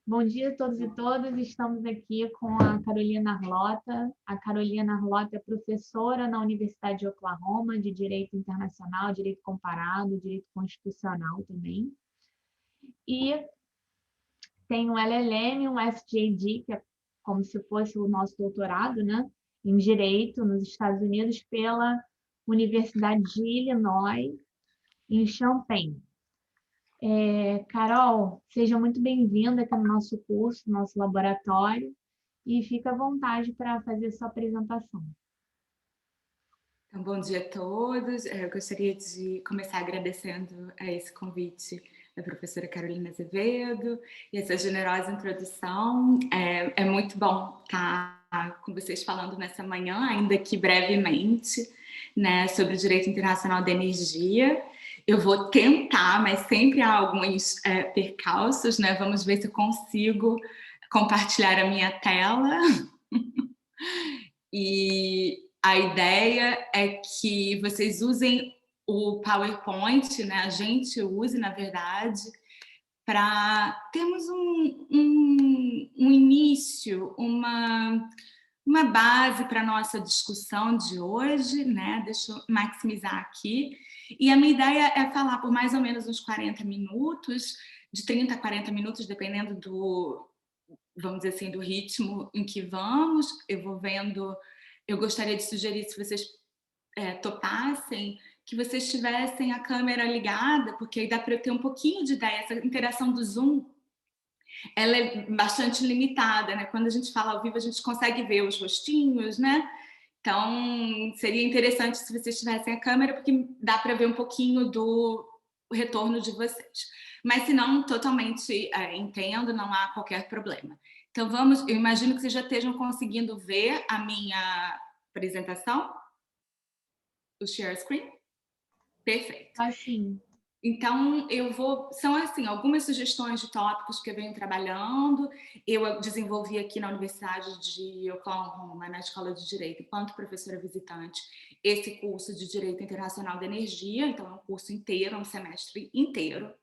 Bom dia a todos e todas. Estamos aqui com a Carolina Arlota. A Carolina Arlota é professora na Universidade de Oklahoma de Direito Internacional, Direito Comparado, Direito Constitucional também. E tem um LLM, um SJD, que é como se fosse o nosso doutorado, né, em Direito nos Estados Unidos pela Universidade de Illinois, em Champaign. Carol, seja muito bem-vinda aqui no nosso curso, no nosso laboratório, e fica à vontade para fazer sua apresentação. Então, bom dia a todos. Eu gostaria de começar agradecendo a esse convite da professora Carolina Azevedo e essa generosa introdução. É muito bom estar com vocês falando nessa manhã, ainda que brevemente, né, sobre o direito internacional da energia. Eu vou tentar, mas sempre há alguns percalços, né? Vamos ver se eu consigo compartilhar a minha tela. E a ideia é que vocês usem o PowerPoint, né? A gente use, na verdade, para termos um início, uma base para a nossa discussão de hoje, né? Deixa eu maximizar aqui. E a minha ideia é falar por mais ou menos uns 40 minutos, de 30 a 40 minutos, dependendo do, vamos dizer assim, do ritmo em que vamos. Eu gostaria de sugerir, se vocês topassem, que vocês tivessem a câmera ligada, porque aí dá para eu ter um pouquinho de ideia. Essa interação do Zoom, ela é bastante limitada, né? Quando a gente fala ao vivo, a gente consegue ver os rostinhos, né? Então, seria interessante se vocês tivessem a câmera, porque dá para ver um pouquinho do retorno de vocês. Mas, se não, totalmente entendo, não há qualquer problema. Então, eu imagino que vocês já estejam conseguindo ver a minha apresentação, o share screen. Perfeito. Assim, Então, são assim, algumas sugestões de tópicos que eu venho trabalhando. Eu desenvolvi aqui na Universidade de Oklahoma, na Escola de Direito, enquanto professora visitante, esse curso de Direito Internacional da Energia. Então, é um curso inteiro, é um semestre inteiro.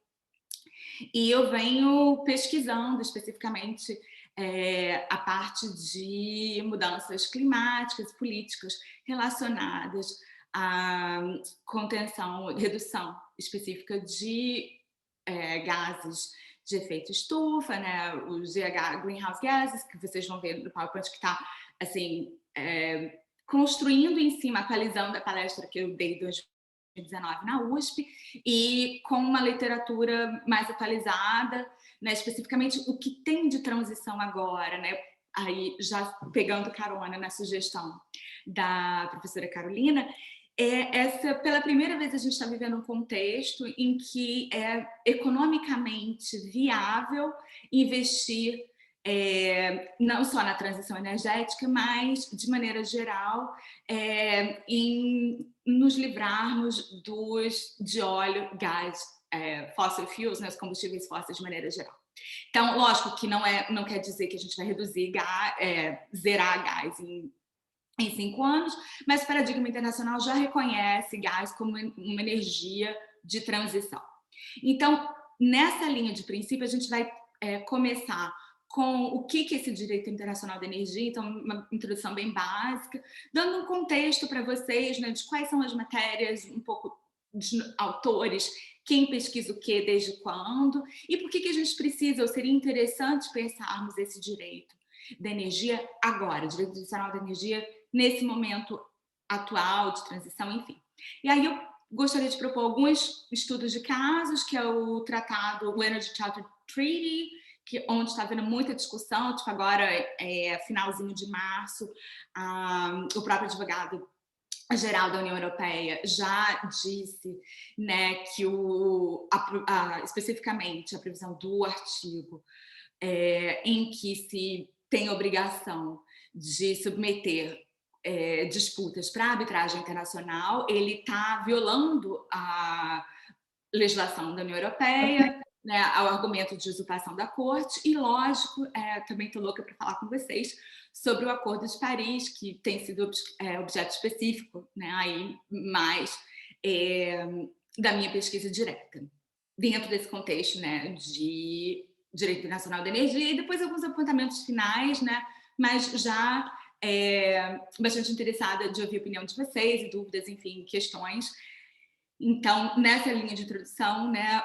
E eu venho pesquisando especificamente a parte de mudanças climáticas e políticas relacionadas à contenção, redução específica de gases de efeito estufa, né, os GH, greenhouse gases, que vocês vão ver no PowerPoint, que está assim, construindo em cima, atualizando a palestra que eu dei em 2019 na USP, e com uma literatura mais atualizada, né, especificamente o que tem de transição agora, né, aí já pegando carona na sugestão da professora Carolina. Pela primeira vez a gente está vivendo um contexto em que é economicamente viável investir não só na transição energética, mas, de maneira geral, em nos livrarmos de óleo, gás, fossil fuels, né, os combustíveis fósseis de maneira geral. Então, lógico que não quer dizer que a gente vai reduzir zerar gás em 5 anos, mas o paradigma internacional já reconhece gás como uma energia de transição. Então, nessa linha de princípio, a gente vai começar com o que é esse direito internacional da energia, então uma introdução bem básica, dando um contexto para vocês, né, de quais são as matérias, um pouco de autores, quem pesquisa o que, desde quando, e por que a gente precisa, ou seria interessante pensarmos esse direito da energia agora, direito internacional da energia nesse momento atual de transição, enfim. E aí eu gostaria de propor alguns estudos de casos, que é o tratado, o Energy Charter Treaty, onde está havendo muita discussão, tipo agora, finalzinho de março, o próprio advogado geral da União Europeia já disse, né, que especificamente a previsão do artigo em que se tem obrigação de submeter disputas para arbitragem internacional, ele está violando a legislação da União Europeia, né, ao argumento de usurpação da corte, e lógico, também estou louca para falar com vocês sobre o Acordo de Paris, que tem sido objeto específico, né, aí mais da minha pesquisa direta, dentro desse contexto, né, de Direito Internacional da Energia, e depois alguns apontamentos finais, né? Mas já bastante interessada de ouvir a opinião de vocês e dúvidas, enfim, questões. Então, nessa linha de introdução, né,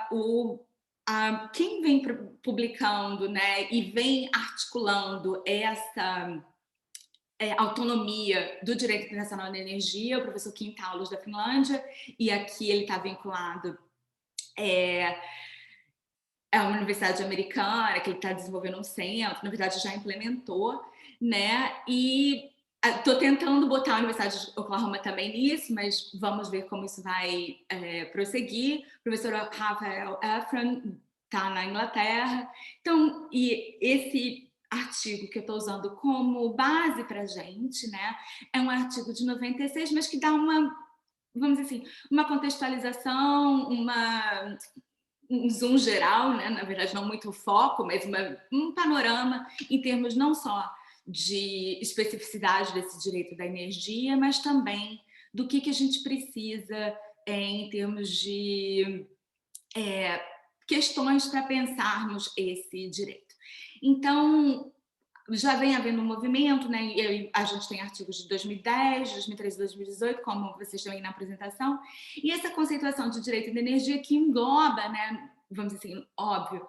quem vem publicando, né, e vem articulando essa autonomia do direito internacional da energia, o professor Kim Talos, da Finlândia, e aqui ele está vinculado a uma universidade americana, que ele está desenvolvendo um centro, na verdade já implementou, né, e estou tentando botar a Universidade de Oklahoma também nisso, mas vamos ver como isso vai prosseguir. O professor Rafael Efron está na Inglaterra. Então, e esse artigo que eu estou usando como base para a gente, né, é um artigo de 96, mas que dá uma, vamos dizer assim, uma contextualização, um zoom geral, né, na verdade não muito foco, mas um panorama em termos não só de especificidade desse direito da energia, mas também do que a gente precisa em termos de questões para pensarmos esse direito. Então, já vem havendo um movimento, né? E a gente tem artigos de 2010, 2013, 2018, como vocês estão aí na apresentação, e essa conceituação de direito da energia que engloba, né, vamos dizer assim, óbvio,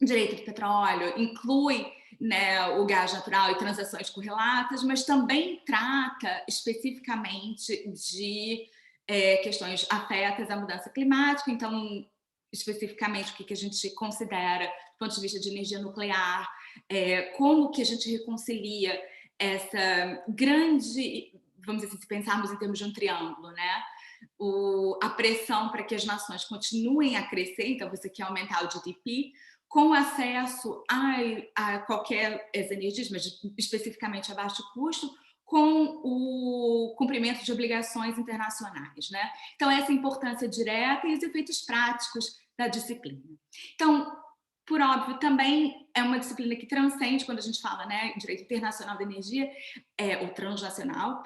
direito de petróleo, inclui, né, o gás natural e transações correlatas, mas também trata especificamente de questões afetas à mudança climática. Então, especificamente, o que a gente considera do ponto de vista de energia nuclear, como que a gente reconcilia essa grande, vamos dizer assim, se pensarmos em termos de um triângulo, né? A pressão para que as nações continuem a crescer, então você quer aumentar o GDP, com acesso a qualquer energias, mas especificamente a baixo custo, com o cumprimento de obrigações internacionais, né? Então, essa importância direta e os efeitos práticos da disciplina. Então, por óbvio, também é uma disciplina que transcende, quando a gente fala, né, direito internacional da energia, ou transnacional,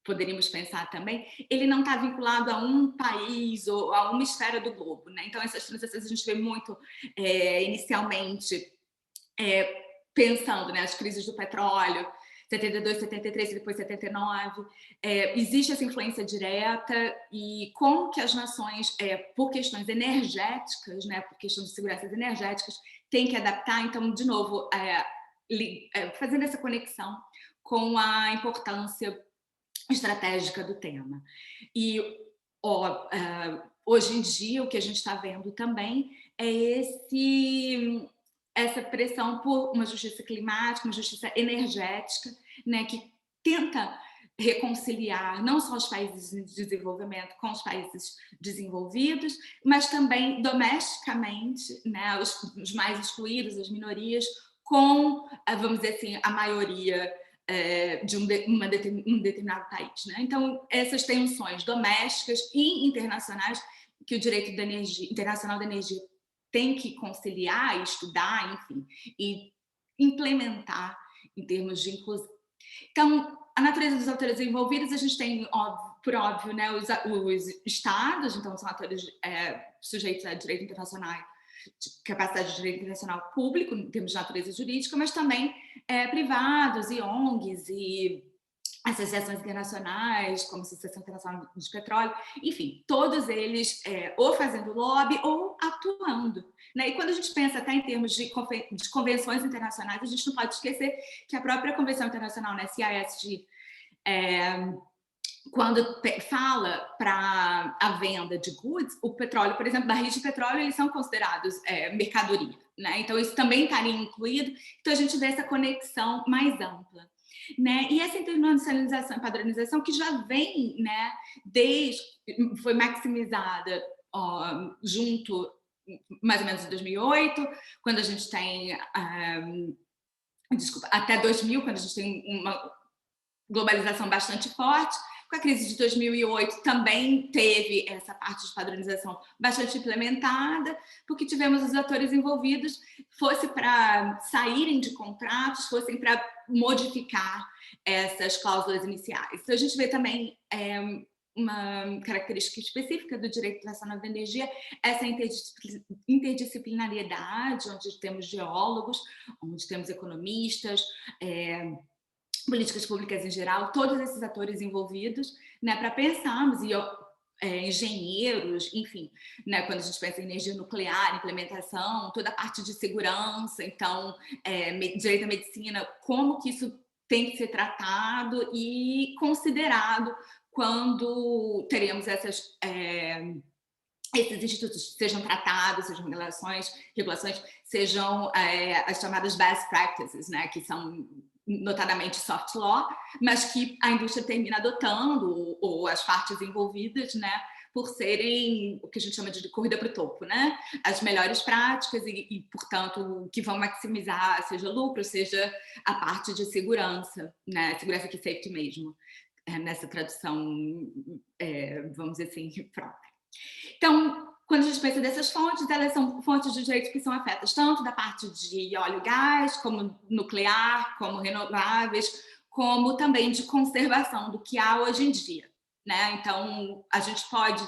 poderíamos pensar também, ele não está vinculado a um país ou a uma esfera do globo, né? Então, essas transações a gente vê muito inicialmente pensando, né, as crises do petróleo, 72, 73 e depois 79, existe essa influência direta e como que as nações, por questões energéticas, né, por questões de segurança energéticas, têm que adaptar. Então, de novo, fazendo essa conexão com a importância estratégica do tema. E hoje em dia o que a gente está vendo também é essa pressão por uma justiça climática, uma justiça energética, né, que tenta reconciliar não só os países em desenvolvimento com os países desenvolvidos, mas também domesticamente, né, os mais excluídos, as minorias, com, vamos dizer assim, a maioria de um determinado país, né? Então, essas tensões domésticas e internacionais que o direito da energia, internacional da energia tem que conciliar, estudar, enfim, e implementar em termos de inclusão. Então, a natureza dos atores envolvidos, a gente tem, por óbvio, né, os estados, então são atores sujeitos a direito internacional, capacidade de direito internacional público, em termos de natureza jurídica, mas também privados e ONGs e associações internacionais, como a Associação Internacional de Petróleo, enfim, todos eles ou fazendo lobby ou atuando, né? E quando a gente pensa até em termos de convenções internacionais, a gente não pode esquecer que a própria Convenção Internacional, né, CISG, quando fala para a venda de goods, o petróleo, por exemplo, barris de petróleo, eles são considerados mercadoria, né? Então, isso também estaria incluído. Então, a gente vê essa conexão mais ampla, né? E essa internacionalização e padronização que já vem, né, foi maximizada junto, mais ou menos em 2008, quando a gente tem, até 2000, quando a gente tem uma globalização bastante forte. Com a crise de 2008 também teve essa parte de padronização bastante implementada, porque tivemos os atores envolvidos, fosse para saírem de contratos, fossem para modificar essas cláusulas iniciais. Então, a gente vê também uma característica específica do direito internacional da energia, essa interdisciplinariedade, onde temos geólogos, onde temos economistas, políticas públicas em geral, todos esses atores envolvidos, né, para pensarmos, engenheiros, enfim, né, quando a gente pensa em energia nuclear, implementação, toda a parte de segurança, então, direito à medicina, como que isso tem que ser tratado e considerado quando teremos esses institutos sejam tratados, sejam regulações sejam as chamadas best practices, né, que são notadamente soft law, mas que a indústria termina adotando, ou as partes envolvidas, né, por serem o que a gente chama de corrida para o topo, né? As melhores práticas e, portanto, que vão maximizar, seja lucro, seja a parte de segurança, né? Segurança que safety mesmo, nessa tradução, vamos dizer assim, própria. Então, quando a gente pensa dessas fontes, elas são fontes de direitos que são afetas tanto da parte de óleo e gás, como nuclear, como renováveis, como também de conservação do que há hoje em dia, né? Então, a gente pode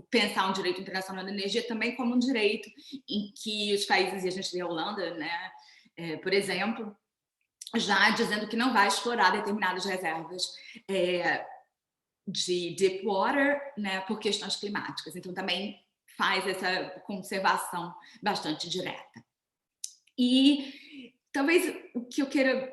pensar um direito internacional da energia também como um direito em que os países, e a gente vê a Holanda, né, por exemplo, já dizendo que não vai explorar determinadas reservas de deep water, né, por questões climáticas. Então, também faz essa conservação bastante direta. E talvez o que eu queira,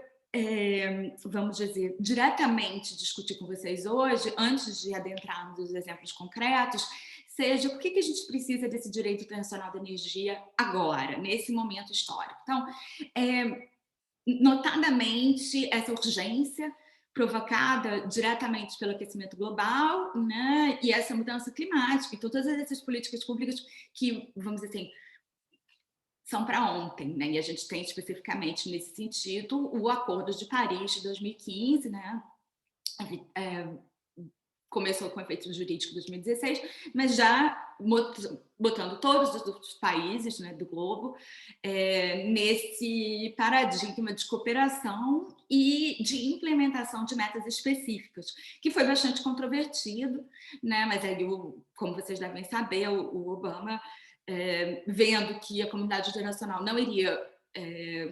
vamos dizer, diretamente discutir com vocês hoje, antes de adentrarmos nos exemplos concretos, seja por que a gente precisa desse direito internacional da energia agora, nesse momento histórico. Então, notadamente, essa urgência provocada diretamente pelo aquecimento global, né, e essa mudança climática, e todas essas políticas públicas que, vamos dizer assim, são para ontem, né, e a gente tem especificamente nesse sentido o Acordo de Paris de 2015, né, começou com efeito jurídico em 2016, mas já botando todos os países, né, do globo nesse paradigma de cooperação e de implementação de metas específicas, que foi bastante controvertido, né, mas aí, como vocês devem saber, o Obama, vendo que a comunidade internacional não iria,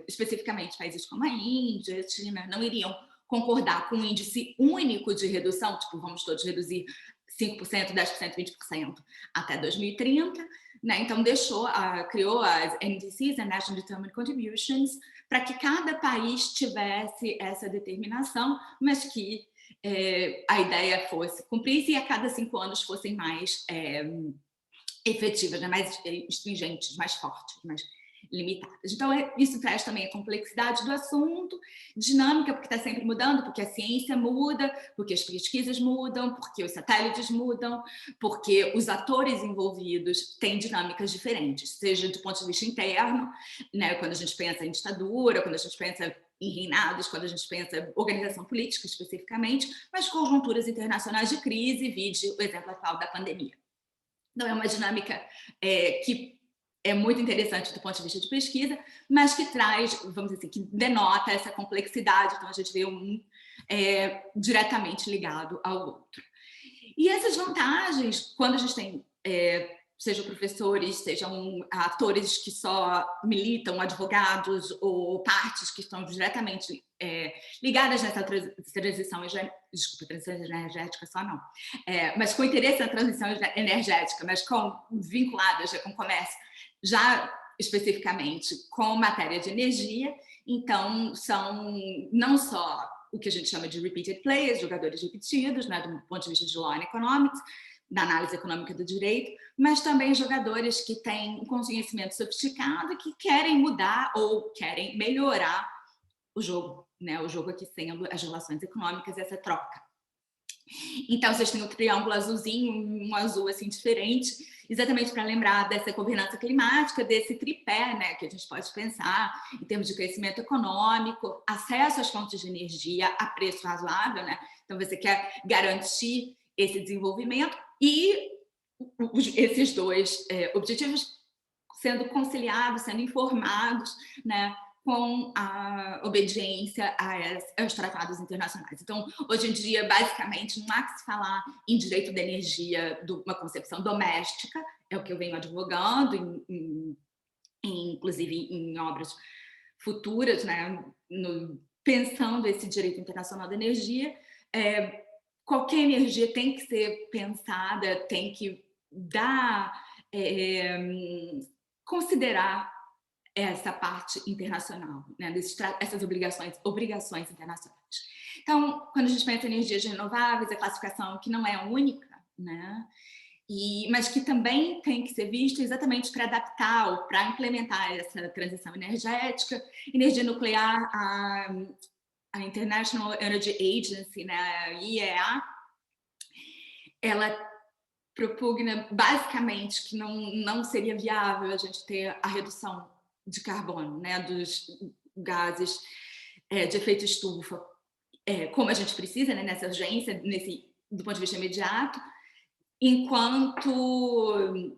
especificamente países como a Índia, a China, não iriam concordar com um índice único de redução, tipo, vamos todos reduzir 5%, 10%, 20% até 2030, né? Então criou as NDCs, as National Determined Contributions, para que cada país tivesse essa determinação, mas que a ideia fosse cumprir-se e a cada 5 anos fossem mais efetivas, né? Mais stringentes, mais fortes, mais limitadas. Então, isso traz também a complexidade do assunto, dinâmica, porque está sempre mudando, porque a ciência muda, porque as pesquisas mudam, porque os satélites mudam, porque os atores envolvidos têm dinâmicas diferentes, seja do ponto de vista interno, né, quando a gente pensa em ditadura, quando a gente pensa em reinados, quando a gente pensa em organização política especificamente, mas conjunturas internacionais de crise, vide o exemplo atual da pandemia. Então, é uma dinâmica que é muito interessante do ponto de vista de pesquisa, mas que traz, vamos dizer assim, que denota essa complexidade, então a gente vê um diretamente ligado ao outro. E essas vantagens, quando a gente tem, sejam professores, sejam atores que só militam, advogados ou partes que estão diretamente ligadas nessa transição energética só não, mas com interesse na transição energética, mas vinculadas com comércio, já especificamente com matéria de energia, então são não só o que a gente chama de repeated players, jogadores repetidos, né, do ponto de vista de law and economics, da análise econômica do direito, mas também jogadores que têm um conhecimento sofisticado, que querem mudar ou querem melhorar o jogo, né, o jogo aqui sendo as relações econômicas e essa troca. Então, vocês têm o triângulo azulzinho, um azul assim diferente, exatamente para lembrar dessa governança climática, desse tripé, né, que a gente pode pensar em termos de crescimento econômico, acesso às fontes de energia a preço razoável, né? Então, você quer garantir esse desenvolvimento e esses dois objetivos sendo conciliados, sendo informados, né, com a obediência aos tratados internacionais. Então, hoje em dia, basicamente, não há que se falar em direito da energia de uma concepção doméstica, é o que eu venho advogando, inclusive em obras futuras, né, pensando esse direito internacional da energia. Qualquer energia tem que ser pensada, tem que considerar essa parte internacional, né, essas obrigações internacionais. Então, quando a gente pensa em energias renováveis, a classificação que não é única, né, mas que também tem que ser visto exatamente para adaptar ou para implementar essa transição energética. Energia nuclear, a International Energy Agency, né, a IEA, ela propugna basicamente que não seria viável a gente ter a redução de carbono, né, dos gases de efeito estufa, como a gente precisa, né, nessa urgência, do ponto de vista imediato, enquanto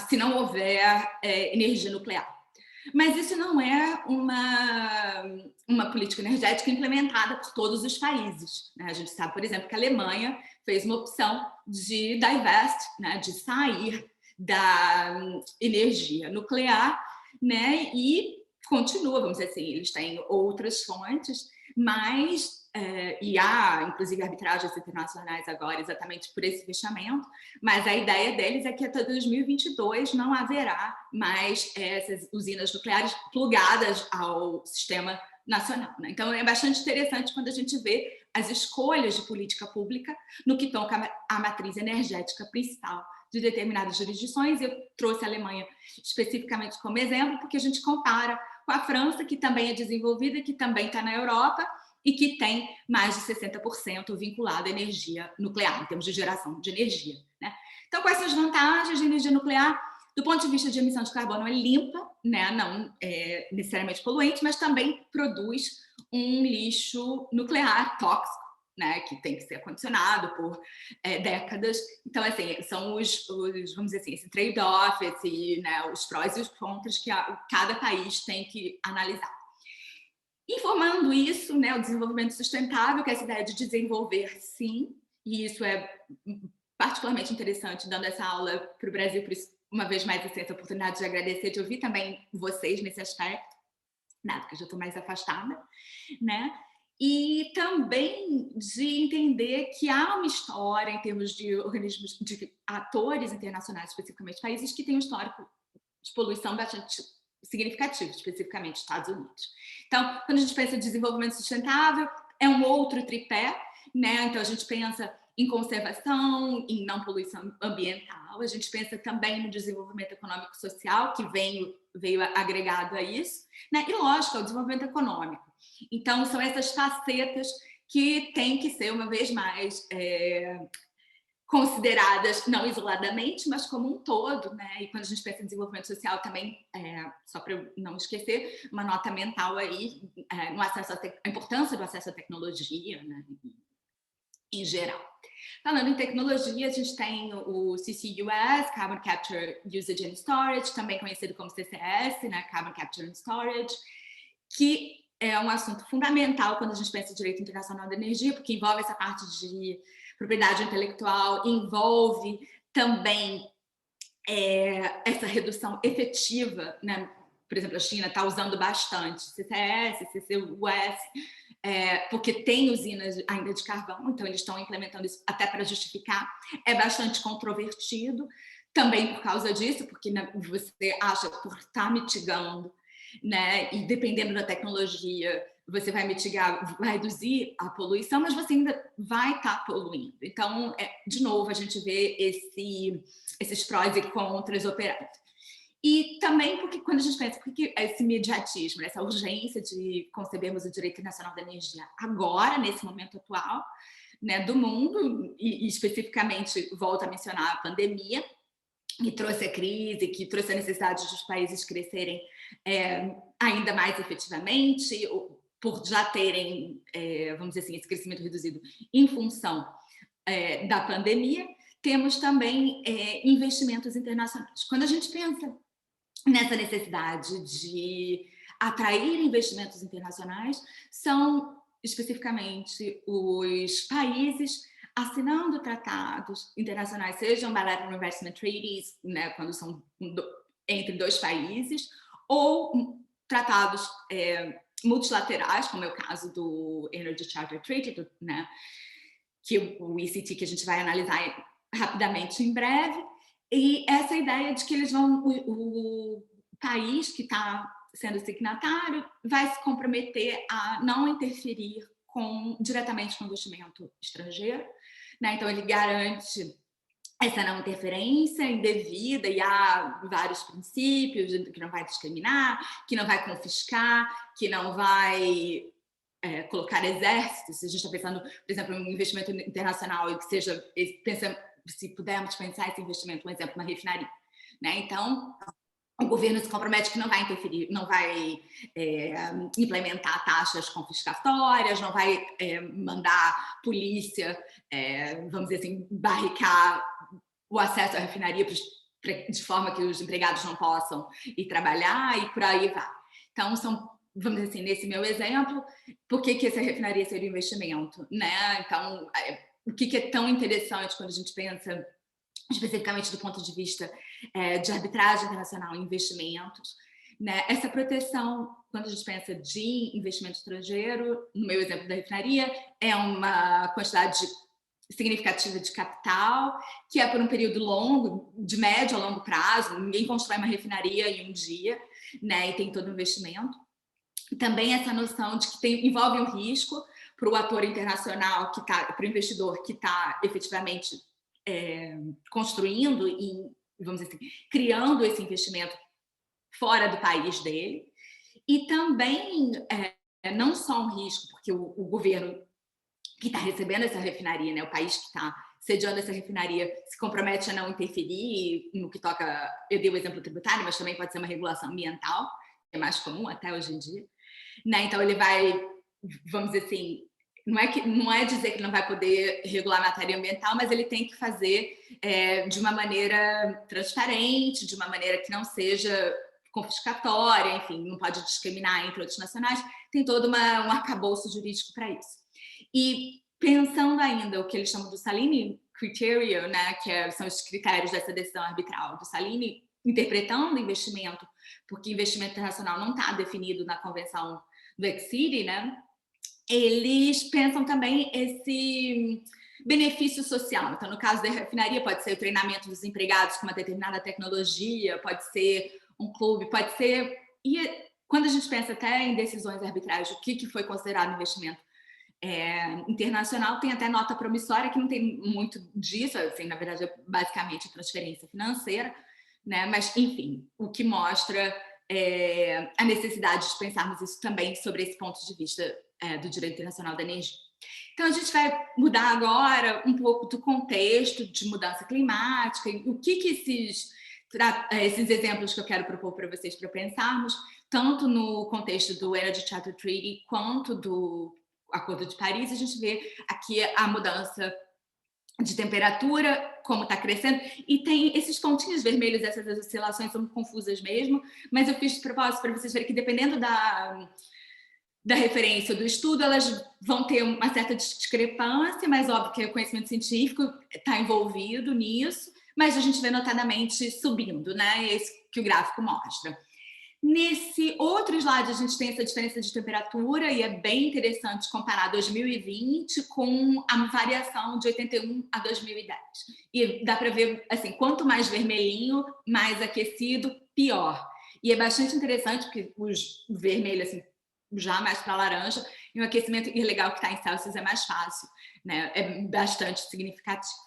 se não houver energia nuclear. Mas isso não é uma política energética implementada por todos os países, né? A gente sabe, por exemplo, que a Alemanha fez uma opção de divest, né, de sair da energia nuclear, né, e continua, vamos dizer assim, eles têm outras fontes, mas e há, inclusive, arbitragens internacionais agora exatamente por esse fechamento, mas a ideia deles é que até 2022 não haverá mais essas usinas nucleares plugadas ao sistema nacional, né? Então, é bastante interessante quando a gente vê as escolhas de política pública no que toca à matriz energética principal de determinadas jurisdições. Eu trouxe a Alemanha especificamente como exemplo, porque a gente compara com a França, que também é desenvolvida, que também está na Europa, e que tem mais de 60% vinculado à energia nuclear, em termos de geração de energia, né? Então, quais são as vantagens de energia nuclear? Do ponto de vista de emissão de carbono, é limpa, né? Não é necessariamente poluente, mas também produz um lixo nuclear tóxico, né? Que tem que ser acondicionado por décadas. Então, assim, são vamos dizer assim, esse trade-off, né, os prós e os contras que cada país tem que analisar. Informando isso, né, o desenvolvimento sustentável, que é essa ideia de desenvolver, sim, e isso é particularmente interessante, dando essa aula para o Brasil, por isso, uma vez mais, essa oportunidade de agradecer, de ouvir também vocês nesse aspecto, né, porque eu já estou mais afastada, né, e também de entender que há uma história em termos de organismos, de atores internacionais, especificamente países que têm um histórico de poluição bastante significativo, especificamente Estados Unidos. Então, quando a gente pensa em desenvolvimento sustentável, é um outro tripé, né? Então, a gente pensa em conservação, em não poluição ambiental, a gente pensa também no desenvolvimento econômico e social, que veio agregado a isso, né? E, lógico, é o desenvolvimento econômico. Então, são essas facetas que têm que ser, uma vez mais, consideradas não isoladamente, mas como um todo, né? E quando a gente pensa em desenvolvimento social também, só para eu não esquecer, uma nota mental aí, no acesso a importância do acesso à tecnologia, né? Em geral. Falando em tecnologia, a gente tem o CCUS, Carbon Capture, Usage and Storage, também conhecido como CCS, né? Carbon Capture and Storage, que é um assunto fundamental quando a gente pensa em direito internacional da energia, porque envolve essa parte de propriedade intelectual, envolve também essa redução efetiva, né? Por exemplo, a China está usando bastante CCS, CCUS, porque tem usinas ainda de carvão, então eles estão implementando isso até para justificar. É bastante controvertido, também por causa disso, porque, né, você acha por estar mitigando, né, e dependendo da tecnologia, você vai mitigar, vai reduzir a poluição, mas você ainda vai estar poluindo. Então, de novo, a gente vê esses prós e contras operando. E também porque, quando a gente pensa, porque esse imediatismo, essa urgência de concebermos o direito internacional da energia agora, nesse momento atual, né, do mundo, e especificamente, volto a mencionar a pandemia, que trouxe a crise, que trouxe a necessidade dos países crescerem ainda mais efetivamente, por já terem, vamos dizer assim, esse crescimento reduzido em função da pandemia. Temos também investimentos internacionais. Quando a gente pensa nessa necessidade de atrair investimentos internacionais são especificamente os países assinando tratados internacionais, sejam bilateral investment treaties, né, quando são entre dois países, ou tratados multilaterais, como é o caso do Energy Charter Treaty, né, que o ECT, que a gente vai analisar rapidamente em breve, e essa ideia de que eles vão, o país que está sendo signatário vai se comprometer a não interferir diretamente com o investimento estrangeiro, né? Então ele garante essa não interferência indevida, e há vários princípios, que não vai discriminar, que não vai confiscar, que não vai colocar exércitos. Se a gente está pensando, por exemplo, em um investimento internacional e que seja, se pudermos pensar esse investimento, um exemplo, uma refinaria, né? Então, o governo se compromete que não vai interferir, não vai implementar taxas confiscatórias, não vai mandar polícia, vamos dizer assim, barricar o acesso à refinaria de forma que os empregados não possam ir trabalhar, e por aí vai. Então, vamos dizer assim, nesse meu exemplo, por que essa refinaria seria um investimento, né? Então, o que é tão interessante quando a gente pensa especificamente do ponto de vista de arbitragem internacional em investimentos, né? Essa proteção, quando a gente pensa de investimento estrangeiro, no meu exemplo da refinaria, é uma quantidade significativa de capital, que é por um período longo, de médio a longo prazo. Ninguém constrói uma refinaria em um dia, né? E tem todo o investimento. Também essa noção de que envolve um risco para o ator internacional, para o investidor que está efetivamente construindo e, vamos dizer assim, criando esse investimento fora do país dele. E também não só um risco, porque o governo que está recebendo essa refinaria, né, o país que está sediando essa refinaria, se compromete a não interferir no que toca, eu dei o exemplo tributário, mas também pode ser uma regulação ambiental, que é mais comum até hoje em dia, né? Então ele vai, vamos dizer assim, não é dizer que não vai poder regular a matéria ambiental, mas ele tem que fazer de uma maneira transparente, de uma maneira que não seja confiscatória, enfim, não pode discriminar entre outros nacionais, tem todo um arcabouço jurídico para isso. E pensando ainda o que eles chamam do Salini Criteria, né, que são os critérios dessa decisão arbitral do Salini, interpretando investimento, porque investimento internacional não está definido na convenção do ECCID, né, eles pensam também esse benefício social. Então, no caso da refinaria, pode ser o treinamento dos empregados com uma determinada tecnologia, pode ser um clube, pode ser... E quando a gente pensa até em decisões arbitrais, o que foi considerado investimento internacional, tem até nota promissória que não tem muito disso, assim, na verdade é basicamente transferência financeira, né? Mas, enfim, o que mostra a necessidade de pensarmos isso também sobre esse ponto de vista do direito internacional da energia. Então, a gente vai mudar agora um pouco do contexto de mudança climática, e o que esses exemplos que eu quero propor para vocês para pensarmos, tanto no contexto do Energy Charter Treaty quanto do Acordo de Paris, a gente vê aqui a mudança de temperatura, como está crescendo, e tem esses pontinhos vermelhos, essas oscilações são confusas mesmo, mas eu fiz de propósito para vocês verem que dependendo da referência do estudo, elas vão ter uma certa discrepância, mas óbvio que o conhecimento científico está envolvido nisso, mas a gente vê notadamente subindo, né? Esse que o gráfico mostra. Nesse outro slide, a gente tem essa diferença de temperatura, e é bem interessante comparar 2020 com a variação de 81 a 2010. E dá para ver, assim, quanto mais vermelhinho, mais aquecido, pior. E é bastante interessante, porque os vermelhos, assim, já mais para laranja, e o aquecimento ilegal que está em Celsius é mais fácil, né? É bastante significativo.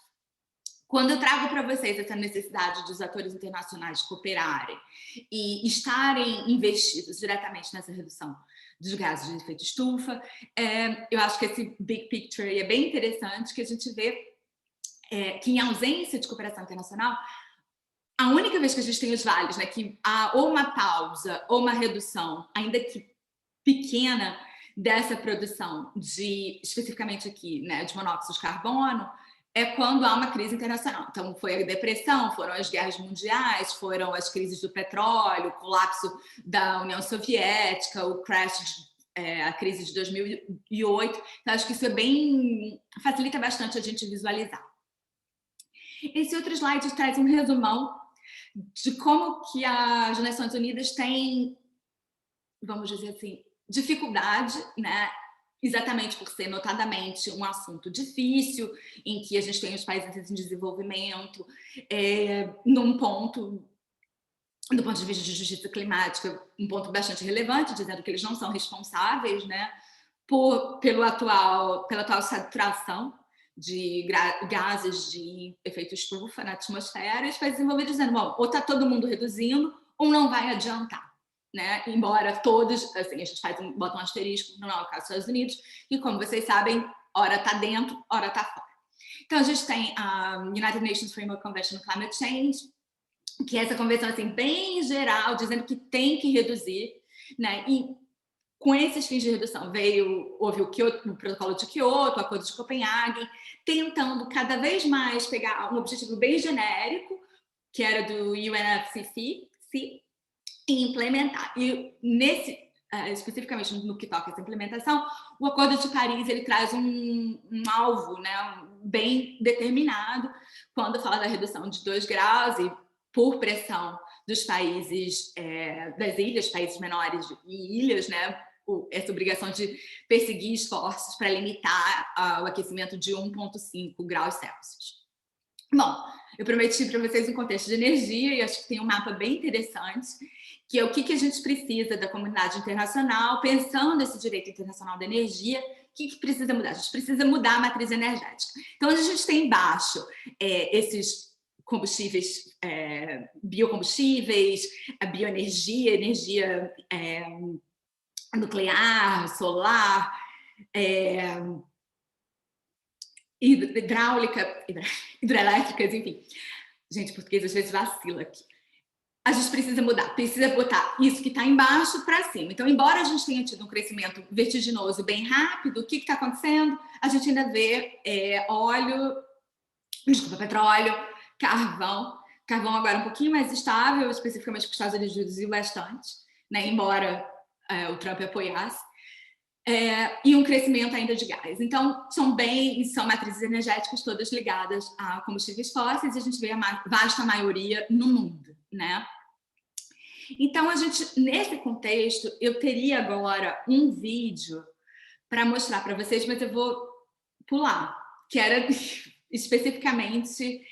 Quando eu trago para vocês essa necessidade dos atores internacionais cooperarem e estarem investidos diretamente nessa redução dos gases de efeito estufa, eu acho que esse big picture é bem interessante, que a gente vê que em ausência de cooperação internacional, a única vez que a gente tem os vales, né, que há ou uma pausa ou uma redução, ainda que pequena, dessa produção especificamente aqui, né, de monóxido de carbono, é quando há uma crise internacional. Então, foi a depressão, foram as guerras mundiais, foram as crises do petróleo, o colapso da União Soviética, o crash, a crise de 2008. Então, acho que isso facilita bastante a gente visualizar. Esse outro slide traz um resumão de como que as Nações Unidas têm, vamos dizer assim, dificuldade, né? Exatamente por ser notadamente um assunto difícil, em que a gente tem os países em desenvolvimento, num ponto, do ponto de vista de justiça climática, um ponto bastante relevante, dizendo que eles não são responsáveis, né, pela atual saturação de gases de efeito estufa na atmosfera, e os países desenvolvidos dizendo, bom, ou está todo mundo reduzindo, ou não vai adiantar. Né? Embora todos, assim, a gente bota um asterisco, não é o caso dos Estados Unidos, e como vocês sabem, hora está dentro, hora está fora. Então, a gente tem a United Nations Framework Convention on Climate Change, que é essa convenção assim, bem geral, dizendo que tem que reduzir, né? E com esses fins de redução houve o protocolo de Kyoto, o acordo de Copenhague, tentando cada vez mais pegar um objetivo bem genérico, que era do UNFCCC, e implementar. E especificamente no que toca essa implementação, o Acordo de Paris ele traz um alvo, né, bem determinado quando fala da redução de 2 graus e por pressão dos países das ilhas, países menores e ilhas, né, essa obrigação de perseguir esforços para limitar o aquecimento de 1,5 graus Celsius. Bom, eu prometi para vocês um contexto de energia e acho que tem um mapa bem interessante, que é o que a gente precisa da comunidade internacional, pensando esse direito internacional da energia, o que precisa mudar? A gente precisa mudar a matriz energética. Então, a gente tem embaixo esses combustíveis, biocombustíveis, a bioenergia, energia nuclear, solar, hidráulica, hidrelétricas, enfim. Gente, português às vezes vacila aqui. A gente precisa mudar, precisa botar isso que está embaixo para cima. Então, embora a gente tenha tido um crescimento vertiginoso bem rápido, o que está acontecendo? A gente ainda vê petróleo, carvão agora um pouquinho mais estável, especificamente porque os Estados Unidos reduziu bastante, né? Embora o Trump apoiasse, e um crescimento ainda de gás. Então, são matrizes energéticas todas ligadas a combustíveis fósseis, e a gente vê a vasta maioria no mundo, né? Então, nesse contexto, eu teria agora um vídeo para mostrar para vocês, mas eu vou pular, que era especificamente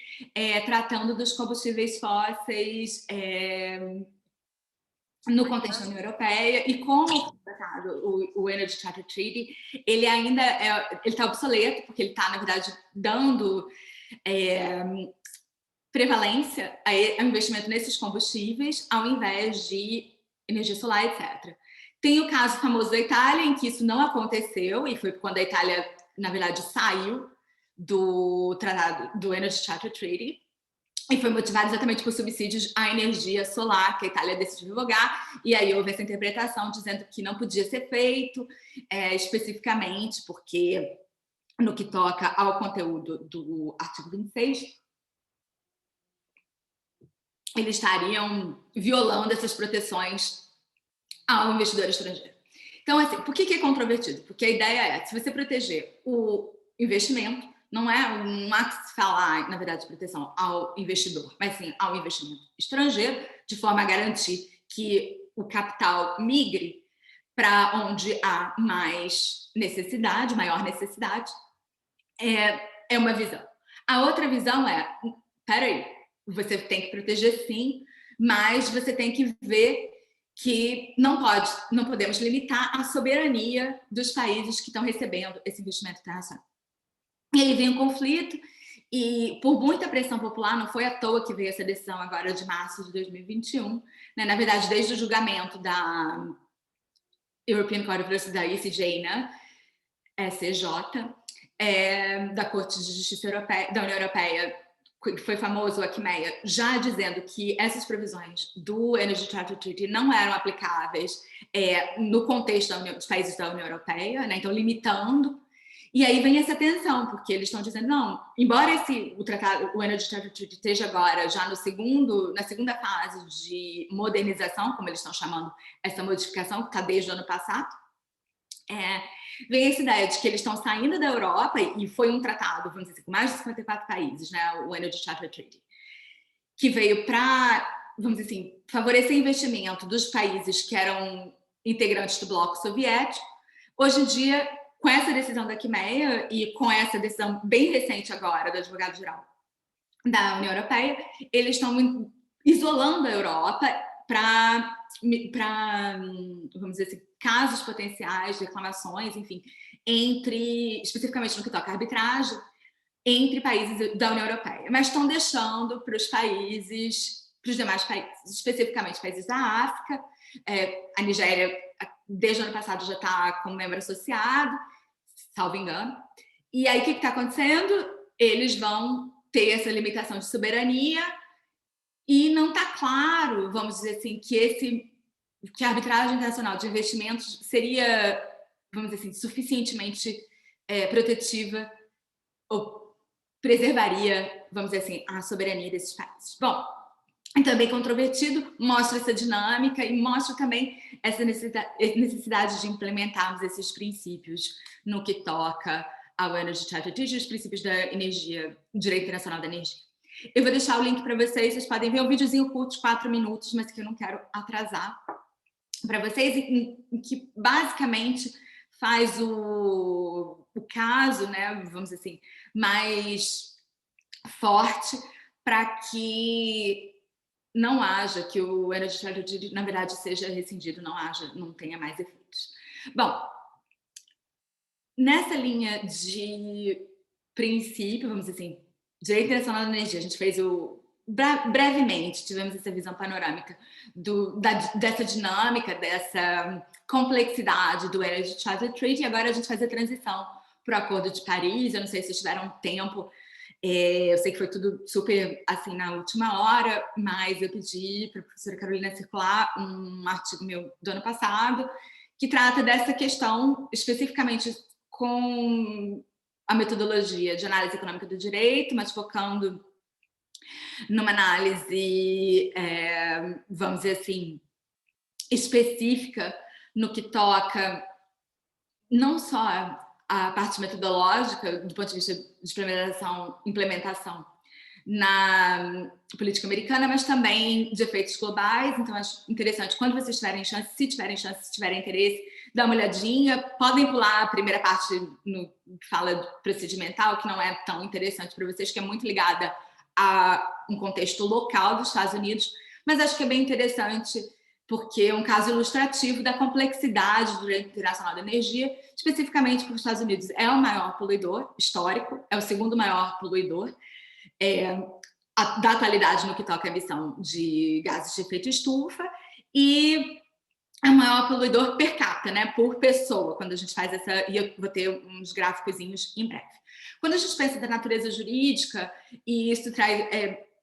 tratando dos combustíveis fósseis no contexto da União Europeia e como o Energy Charter Treaty, ele ainda está obsoleto, porque ele está, na verdade, dando prevalência ao investimento nesses combustíveis, ao invés de energia solar, etc. Tem o caso famoso da Itália, em que isso não aconteceu, e foi quando a Itália, na verdade, saiu do tratado do Energy Charter Treaty, e foi motivado exatamente por subsídios à energia solar, que a Itália decidiu revogar, e aí houve essa interpretação dizendo que não podia ser feito, especificamente porque, no que toca ao conteúdo do artigo 26, eles estariam violando essas proteções ao investidor estrangeiro. Então, assim, por que é controvertido? Porque a ideia se você proteger o investimento, não há que se falar, na verdade, de proteção ao investidor, mas sim ao investimento estrangeiro, de forma a garantir que o capital migre para onde há mais necessidade, maior necessidade, é uma visão. A outra visão peraí, você tem que proteger sim, mas você tem que ver que não podemos limitar a soberania dos países que estão recebendo esse investimento internacional. E aí vem um conflito, e por muita pressão popular, não foi à toa que veio essa decisão agora de março de 2021, né? Na verdade, desde o julgamento da European Court of Justice, da ECJ, né? SCJ, da Corte de Justiça Europeia, da União Europeia, que foi famoso, o ACMEA, já dizendo que essas provisões do Energy Charter Treaty não eram aplicáveis no contexto dos países da União Europeia, né? Então limitando. E aí vem essa tensão, porque eles estão dizendo, não, embora o Energy Charter Treaty esteja agora já na segunda fase de modernização, como eles estão chamando essa modificação, que está desde o ano passado, vem essa ideia de que eles estão saindo da Europa, e foi um tratado, vamos dizer assim, com mais de 54 países, né, o Energy Charter Treaty, que veio para, vamos dizer assim, favorecer investimento dos países que eram integrantes do bloco soviético. Hoje em dia, com essa decisão da Crimeia e com essa decisão bem recente agora do advogado-geral da União Europeia, eles estão isolando a Europa para, vamos dizer assim, casos potenciais, reclamações, enfim, especificamente no que toca à arbitragem, entre países da União Europeia, mas estão deixando para os demais países, especificamente países da África. A Nigéria, desde o ano passado, já está como membro associado, salvo engano. E aí, o que está acontecendo? Eles vão ter essa limitação de soberania e não está claro, vamos dizer assim, que a arbitragem internacional de investimentos seria, vamos dizer assim, suficientemente protetiva ou preservaria, vamos dizer assim, a soberania desses países. Bom, também controvertido, mostra essa dinâmica e mostra também essa necessidade de implementarmos esses princípios no que toca ao Energy Charter Treaty, os princípios da energia, direito internacional da energia. Eu vou deixar o link para vocês podem ver um videozinho curto de 4 minutos, mas que eu não quero atrasar para vocês, em que basicamente faz o caso, né, vamos dizer assim, mais forte para que não haja, que o Energy Charter Treaty, na verdade, seja rescindido, não tenha mais efeitos. Bom, nessa linha de princípio, vamos dizer assim, direito internacional da energia, a gente fez brevemente, tivemos essa visão panorâmica dessa dinâmica, dessa complexidade do Energy Charter Treaty, e agora a gente faz a transição para o Acordo de Paris. Eu não sei se vocês tiveram tempo, eu sei que foi tudo super assim na última hora, mas eu pedi para a professora Carolina circular um artigo meu do ano passado, que trata dessa questão especificamente com a metodologia de análise econômica do direito, mas focando numa análise, vamos dizer assim, específica no que toca não só a parte metodológica do ponto de vista de implementação na política americana, mas também de efeitos globais. Então, acho interessante, quando vocês tiverem chance, se tiverem interesse, dá uma olhadinha. Podem pular a primeira parte no que fala procedimental, que não é tão interessante para vocês, que é muito ligada a um contexto local dos Estados Unidos, mas acho que é bem interessante porque é um caso ilustrativo da complexidade do direito internacional da energia, especificamente porque os Estados Unidos é o maior poluidor histórico, é o segundo maior poluidor da atualidade no que toca à emissão de gases de efeito estufa, e é o maior poluidor per capita, né, por pessoa, quando a gente faz e eu vou ter uns gráficozinhos em breve. Quando a gente pensa da natureza jurídica, e isso traz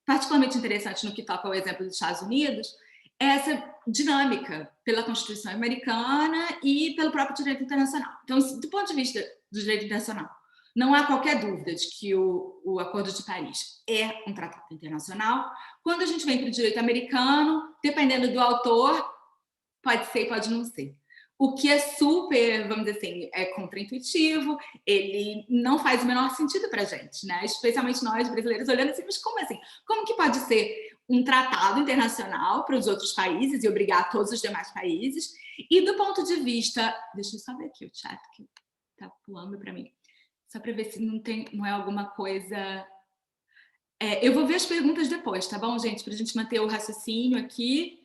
particularmente interessante no que toca ao exemplo dos Estados Unidos, essa dinâmica pela Constituição americana e pelo próprio direito internacional. Então, do ponto de vista do direito internacional, não há qualquer dúvida de que o Acordo de Paris é um tratado internacional. Quando a gente vem para o direito americano, dependendo do autor, pode ser e pode não ser. O que é super, vamos dizer assim, é contraintuitivo, ele não faz o menor sentido para a gente, né? Especialmente nós brasileiros olhando assim, mas como assim? Como que pode ser um tratado internacional para os outros países e obrigar todos os demais países? E do ponto de vista... Deixa eu só ver aqui o chat que está pulando para mim. Só para ver se não é alguma coisa... eu vou ver as perguntas depois, tá bom, gente? Para a gente manter o raciocínio aqui.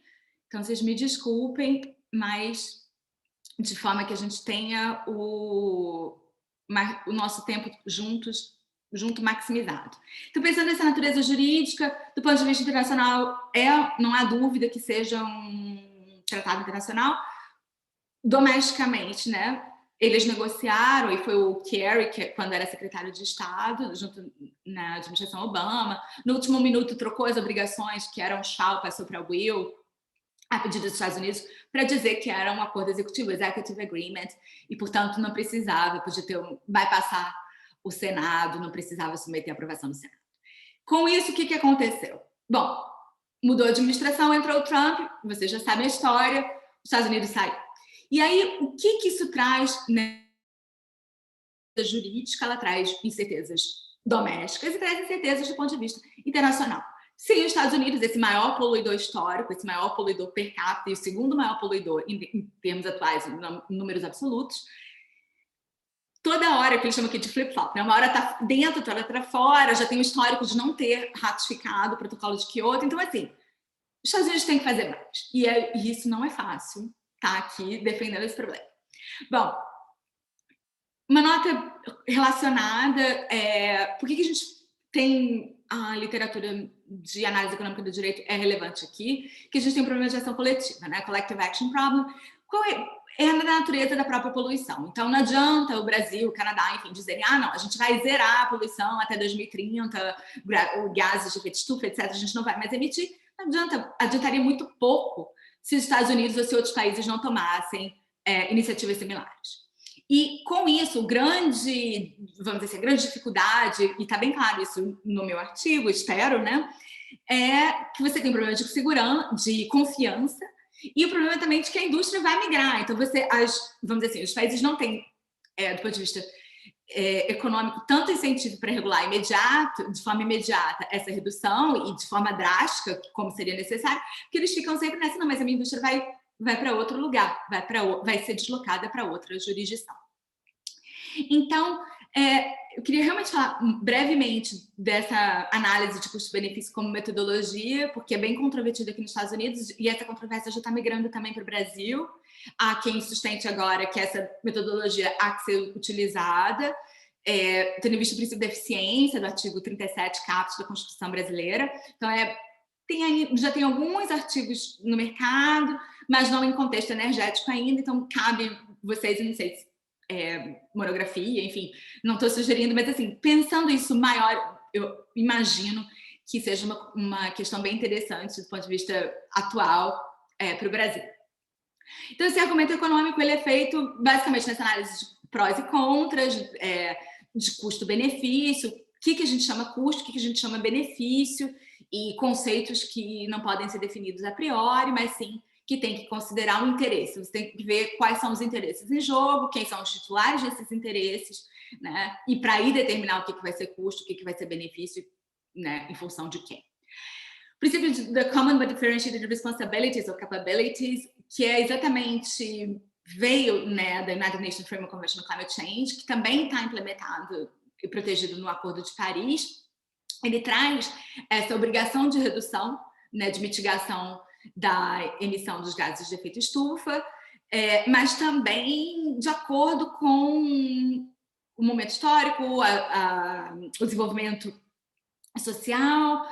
Então, vocês me desculpem, mas de forma que a gente tenha o nosso tempo junto maximizado. Então, pensando nessa natureza jurídica, do ponto de vista internacional, não há dúvida que seja um tratado internacional. Domesticamente, né? Eles negociaram, e foi o Kerry, que quando era secretário de Estado, junto na administração Obama, no último minuto trocou as obrigações, que eram shall, passou para will, a pedido dos Estados Unidos, para dizer que era um acordo executivo, executive agreement, e, portanto, não precisava, podia bypassar o Senado, não precisava submeter a aprovação do Senado. Com isso, o que aconteceu? Bom, mudou a administração, entrou o Trump, vocês já sabem a história, os Estados Unidos saíram. E aí, o que isso traz, né, jurídica? Ela traz incertezas domésticas e traz incertezas do ponto de vista internacional. Sim, os Estados Unidos, esse maior poluidor histórico, esse maior poluidor per capita e o segundo maior poluidor em termos atuais, em números absolutos, toda hora, que eles chamam aqui de flip-flop, né? Uma hora está dentro, outra hora está fora, já tem um histórico de não ter ratificado o protocolo de Kyoto. Então, assim, os Estados Unidos têm que fazer mais. E isso não é fácil, tá aqui defendendo esse problema. Bom, uma nota relacionada, por que a gente tem a literatura de análise econômica do direito é relevante aqui, que a gente tem um problema de ação coletiva, né? Collective Action Problem. Qual é a natureza da própria poluição. Então, não adianta o Brasil, o Canadá, enfim, dizerem, não, a gente vai zerar a poluição até 2030, gases de efeito estufa, etc., a gente não vai mais emitir. Não adianta, adiantaria muito pouco se os Estados Unidos ou se outros países não tomassem iniciativas similares. E, com isso, vamos dizer assim, a grande dificuldade, e está bem claro isso no meu artigo, espero, né, é que você tem um problema de segurança, de confiança, e o problema também é de que a indústria vai migrar. Então, vamos dizer assim, os países não têm, do ponto de vista econômico, tanto incentivo para regular de forma imediata, essa redução e de forma drástica, como seria necessário, que eles ficam sempre nessa, não, mas a minha indústria vai para outro lugar, vai ser deslocada para outra jurisdição. Então, eu queria realmente falar brevemente dessa análise de custo-benefício como metodologia, porque é bem controvertida aqui nos Estados Unidos e essa controvérsia já está migrando também para o Brasil. Há quem sustente agora que essa metodologia há que ser utilizada, tendo em vista o princípio da eficiência do artigo 37 caput da Constituição brasileira. Então, já tem alguns artigos no mercado, mas não em contexto energético ainda, então cabe vocês, não sei se monografia, enfim, não estou sugerindo, mas assim, pensando isso maior, eu imagino que seja uma questão bem interessante do ponto de vista atual para o Brasil. Então, esse argumento econômico ele é feito basicamente nessa análise de prós e contras, de custo-benefício, o que a gente chama custo, o que a gente chama benefício, e conceitos que não podem ser definidos a priori, mas sim que tem que considerar o interesse. Você tem que ver quais são os interesses em jogo, quem são os titulares desses interesses, né? E para aí determinar o que vai ser custo, o que vai ser benefício, né? Em função de quem. O princípio da Common but Differentiated Responsibilities ou Capabilities, que exatamente veio, né, da United Nations Framework Convention on Climate Change, que também está implementado e protegido no Acordo de Paris. Ele traz essa obrigação de redução, né, de mitigação da emissão dos gases de efeito estufa, mas também de acordo com o momento histórico, o desenvolvimento social,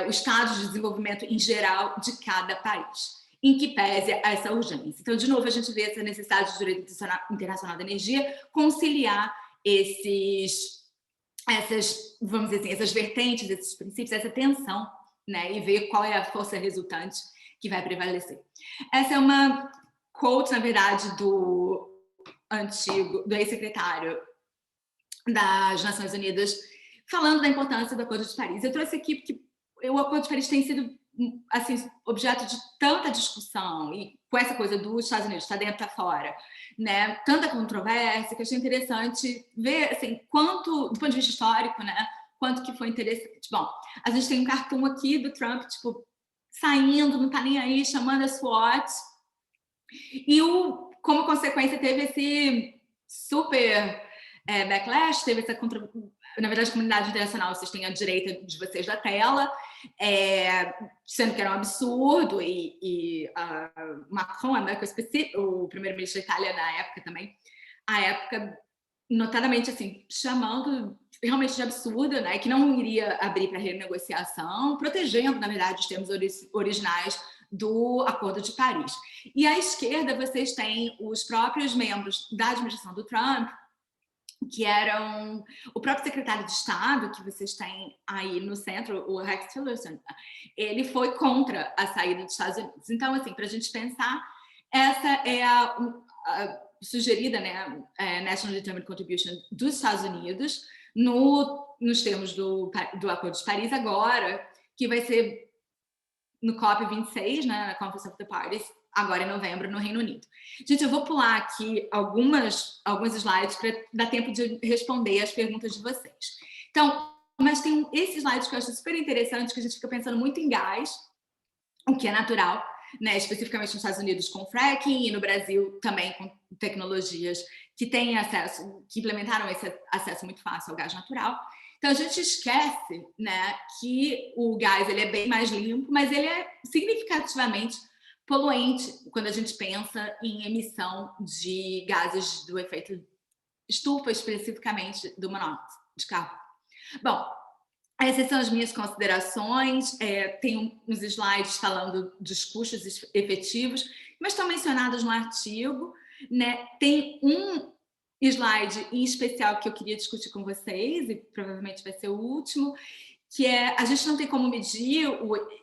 o estado de desenvolvimento em geral de cada país, em que pese essa urgência. Então, de novo, a gente vê essa necessidade do direito internacional da energia conciliar vamos dizer assim, essas vertentes, esses princípios, essa tensão, né, e ver qual é a força resultante que vai prevalecer. Essa é uma quote, na verdade, do ex-secretário das Nações Unidas, falando da importância do Acordo de Paris. Eu trouxe aqui porque o Acordo de Paris tem sido assim, objeto de tanta discussão, e com essa coisa dos Estados Unidos, está dentro, está fora, né? Tanta controvérsia, que eu achei interessante ver, assim, quanto, do ponto de vista histórico, né? Quanto que foi interessante. Bom, a gente tem um cartoon aqui do Trump, tipo, saindo, não tá nem aí, chamando a SWAT, e como consequência teve esse super backlash, teve essa na verdade, a comunidade internacional, vocês têm à direita de vocês da tela, sendo que era um absurdo, e Macron, o primeiro-ministro da Itália na época também, notadamente assim, chamando realmente de absurdo, né, que não iria abrir para renegociação, protegendo, na verdade, os termos originais do Acordo de Paris. E à esquerda, vocês têm os próprios membros da administração do Trump, que eram o próprio secretário de Estado, que vocês têm aí no centro, o Rex Tillerson, ele foi contra a saída dos Estados Unidos. Então, assim, para a gente pensar, essa é a sugerida, né, National Determined Contribution dos Estados Unidos nos termos do Acordo de Paris agora, que vai ser no COP26, né, na Conference of the Parties, agora em novembro, no Reino Unido. Gente, eu vou pular aqui alguns slides para dar tempo de responder as perguntas de vocês. Então, mas tem esse slide que eu acho super interessante, que a gente fica pensando muito em gás, o que é natural, né, especificamente nos Estados Unidos com fracking e no Brasil também com tecnologias que têm acesso, que implementaram esse acesso muito fácil ao gás natural. Então, a gente esquece, né, que o gás ele é bem mais limpo, mas ele é significativamente poluente quando a gente pensa em emissão de gases do efeito estufa, especificamente do monóxido de carbono. Bom, essas são as minhas considerações. Tem uns slides falando dos custos efetivos, mas estão mencionados no artigo, né? Tem um slide em especial que eu queria discutir com vocês, e provavelmente vai ser o último, que é, a gente não tem como medir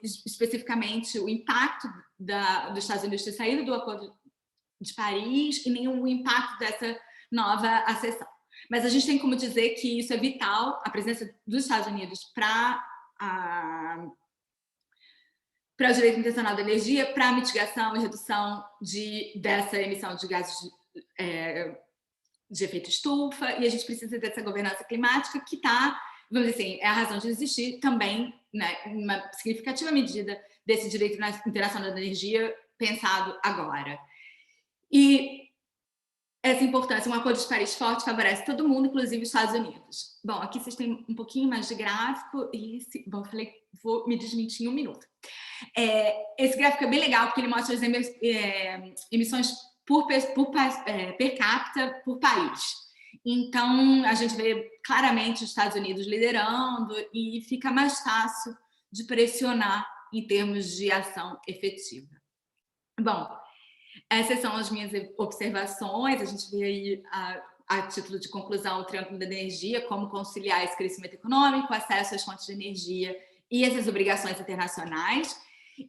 especificamente o impacto dos Estados Unidos ter saído do Acordo de Paris e nem o impacto dessa nova acessão. Mas a gente tem como dizer que isso é vital, a presença dos Estados Unidos para o direito internacional da energia, para a mitigação e redução dessa emissão de gases de efeito estufa, e a gente precisa dessa governança climática que está, vamos dizer assim, é a razão de existir também, né, em uma significativa medida desse direito internacional da energia pensado agora. E essa importância, um acordo de Paris forte favorece todo mundo, inclusive os Estados Unidos. Bom, aqui vocês têm um pouquinho mais de gráfico e, bom, eu falei, vou me desmentir em um minuto. Esse gráfico é bem legal porque ele mostra as emissões per capita por país. Então, a gente vê claramente os Estados Unidos liderando e fica mais fácil de pressionar em termos de ação efetiva. Bom, essas são as minhas observações. A gente vê aí, a título de conclusão, o triângulo da energia, como conciliar esse crescimento econômico, acesso às fontes de energia e essas obrigações internacionais,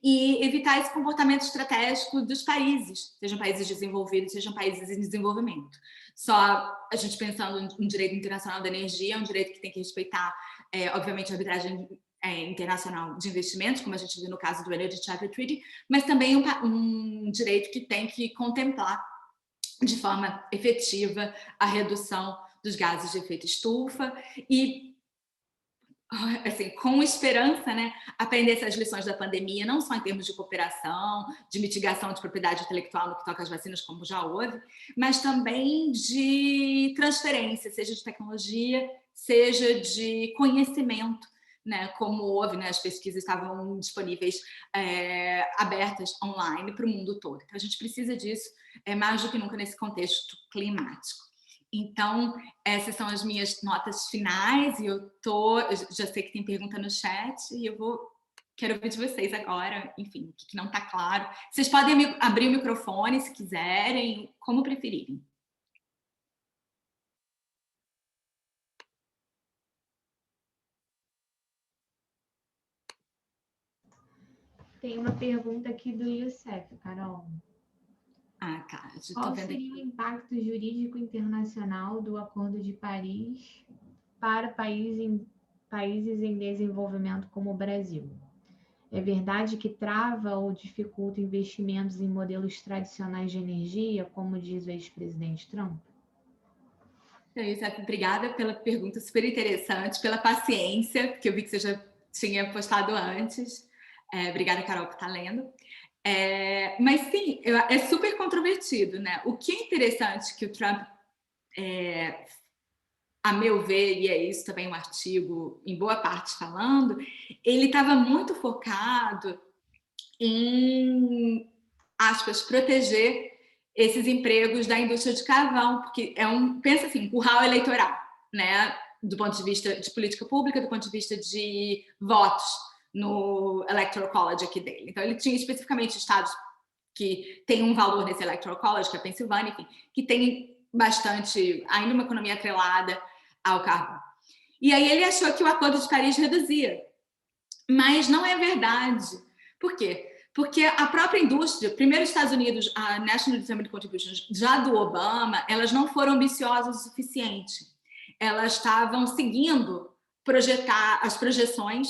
e evitar esse comportamento estratégico dos países, sejam países desenvolvidos, sejam países em desenvolvimento. Só a gente pensando no direito internacional da energia, é um direito que tem que respeitar, obviamente, a arbitragem internacional de investimentos, como a gente viu no caso do Energy Charter Treaty, mas também um direito que tem que contemplar de forma efetiva a redução dos gases de efeito estufa e, assim, com esperança, né, aprender essas lições da pandemia, não só em termos de cooperação, de mitigação de propriedade intelectual no que toca às vacinas, como já houve, mas também de transferência, seja de tecnologia, seja de conhecimento, né, como houve, né, as pesquisas estavam disponíveis, abertas online para o mundo todo. Então, a gente precisa disso mais do que nunca nesse contexto climático. Então, essas são as minhas notas finais, e eu já sei que tem pergunta no chat, e quero ouvir de vocês agora, enfim, o que não está claro. Vocês podem abrir o microfone se quiserem, como preferirem. Tem uma pergunta aqui do Youssef, Carol. Tá. Qual seria o impacto jurídico internacional do Acordo de Paris para países em desenvolvimento como o Brasil? É verdade que trava ou dificulta investimentos em modelos tradicionais de energia, como diz o ex-presidente Trump? Youssef, obrigada pela pergunta super interessante, pela paciência, que eu vi que você já tinha postado antes. Obrigada, Carol, por estar lendo. Mas sim, é super controvertido, né? O que é interessante que o Trump, a meu ver, e é isso também um artigo em boa parte falando, ele estava muito focado em, aspas, proteger esses empregos da indústria de carvão, porque pensa assim, um curral eleitoral, né? Do ponto de vista de política pública, do ponto de vista de votos no Electoral College aqui dele. Então, ele tinha especificamente estados que têm um valor nesse Electoral College, que é a Pensilvânia, enfim, que tem bastante, ainda uma economia atrelada ao carbono. E aí ele achou que o Acordo de Paris reduzia. Mas não é verdade. Por quê? Porque a própria indústria, primeiro os Estados Unidos, a National Determined Contributions, já do Obama, elas não foram ambiciosas o suficiente. Elas estavam seguindo as projeções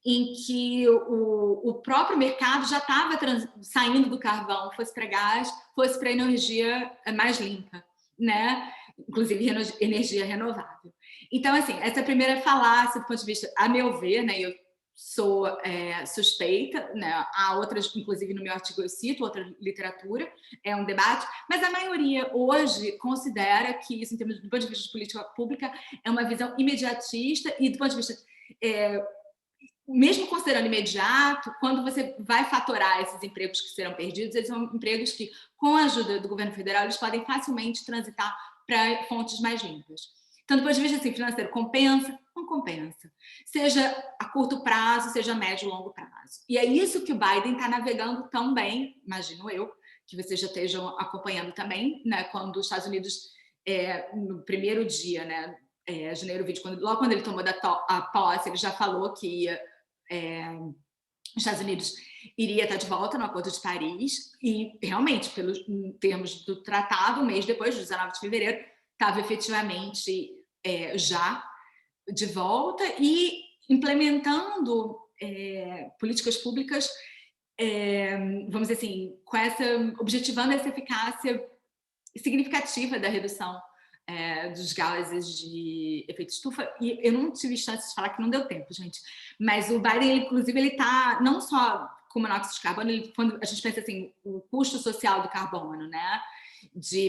em que o próprio mercado já estava saindo do carvão, fosse para gás, fosse para energia mais limpa, né? Inclusive energia renovável. Então, assim, essa é a primeira falácia do ponto de vista, a meu ver, né? Eu sou suspeita, né? Há outras, inclusive no meu artigo eu cito outra literatura, é um debate, mas a maioria hoje considera que isso, em termos do ponto de vista de política pública, é uma visão imediatista e do ponto de vista, mesmo considerando imediato, quando você vai fatorar esses empregos que serão perdidos, eles são empregos que, com a ajuda do governo federal, eles podem facilmente transitar para fontes mais limpas. Então, do ponto de vista assim, financeiro, compensa? Não compensa. Seja a curto prazo, seja a médio e longo prazo. E é isso que o Biden está navegando tão bem, imagino eu, que vocês já estejam acompanhando também, né? Quando os Estados Unidos, no primeiro dia, né? Janeiro 20, logo quando ele tomou a posse, ele já falou que os Estados Unidos iria estar de volta no Acordo de Paris e, realmente, pelos termos do tratado, um mês depois, 19 de fevereiro, estava efetivamente já de volta e implementando políticas públicas, vamos dizer assim, objetivando essa eficácia significativa da redução dos gases de efeito estufa. E eu não tive chance de falar que não deu tempo, gente, mas o Biden, inclusive, ele está não só com monóxido de carbono, quando a gente pensa assim, o custo social do carbono, né?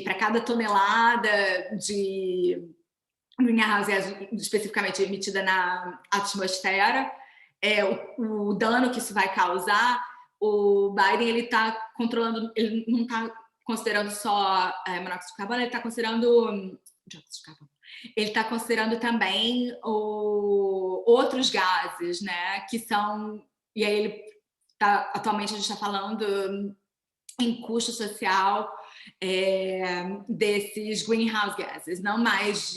Para cada tonelada de greenhouse gas especificamente emitida na atmosfera, o dano que isso vai causar, o Biden ele está controlando, ele não está considerando só monóxido de carbono, ele está considerando dióxido de carbono. Ele está considerando também outros gases, né? Que são, e aí atualmente a gente está falando em custo social desses greenhouse gases, não mais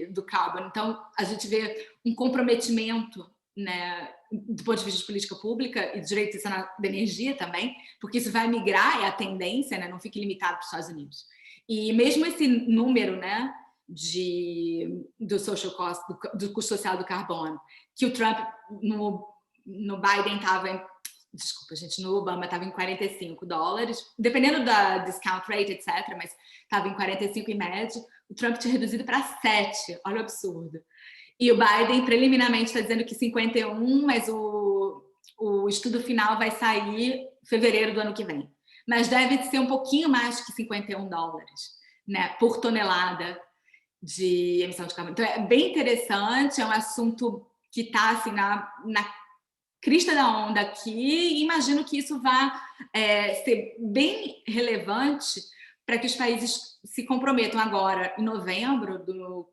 do carbono. Então, a gente vê um comprometimento, né, do ponto de vista de política pública e de direito da energia também, porque isso vai migrar, é a tendência, né, não fique limitado para os Estados Unidos. E mesmo esse número, né, do social cost, do custo social do carbono, que o Trump no Biden estava desculpa, gente, no Obama estava em $45, dependendo da discount rate, etc., mas estava em 45 em média. O Trump tinha reduzido para 7, olha o absurdo. E o Biden, preliminarmente, está dizendo que 51, mas o estudo final vai sair em fevereiro do ano que vem. Mas deve ser um pouquinho mais que $51, né, por tonelada de emissão de carbono. Então, é bem interessante, é um assunto que está assim, na crista da onda aqui, e imagino que isso vai ser bem relevante para que os países se comprometam agora, em novembro,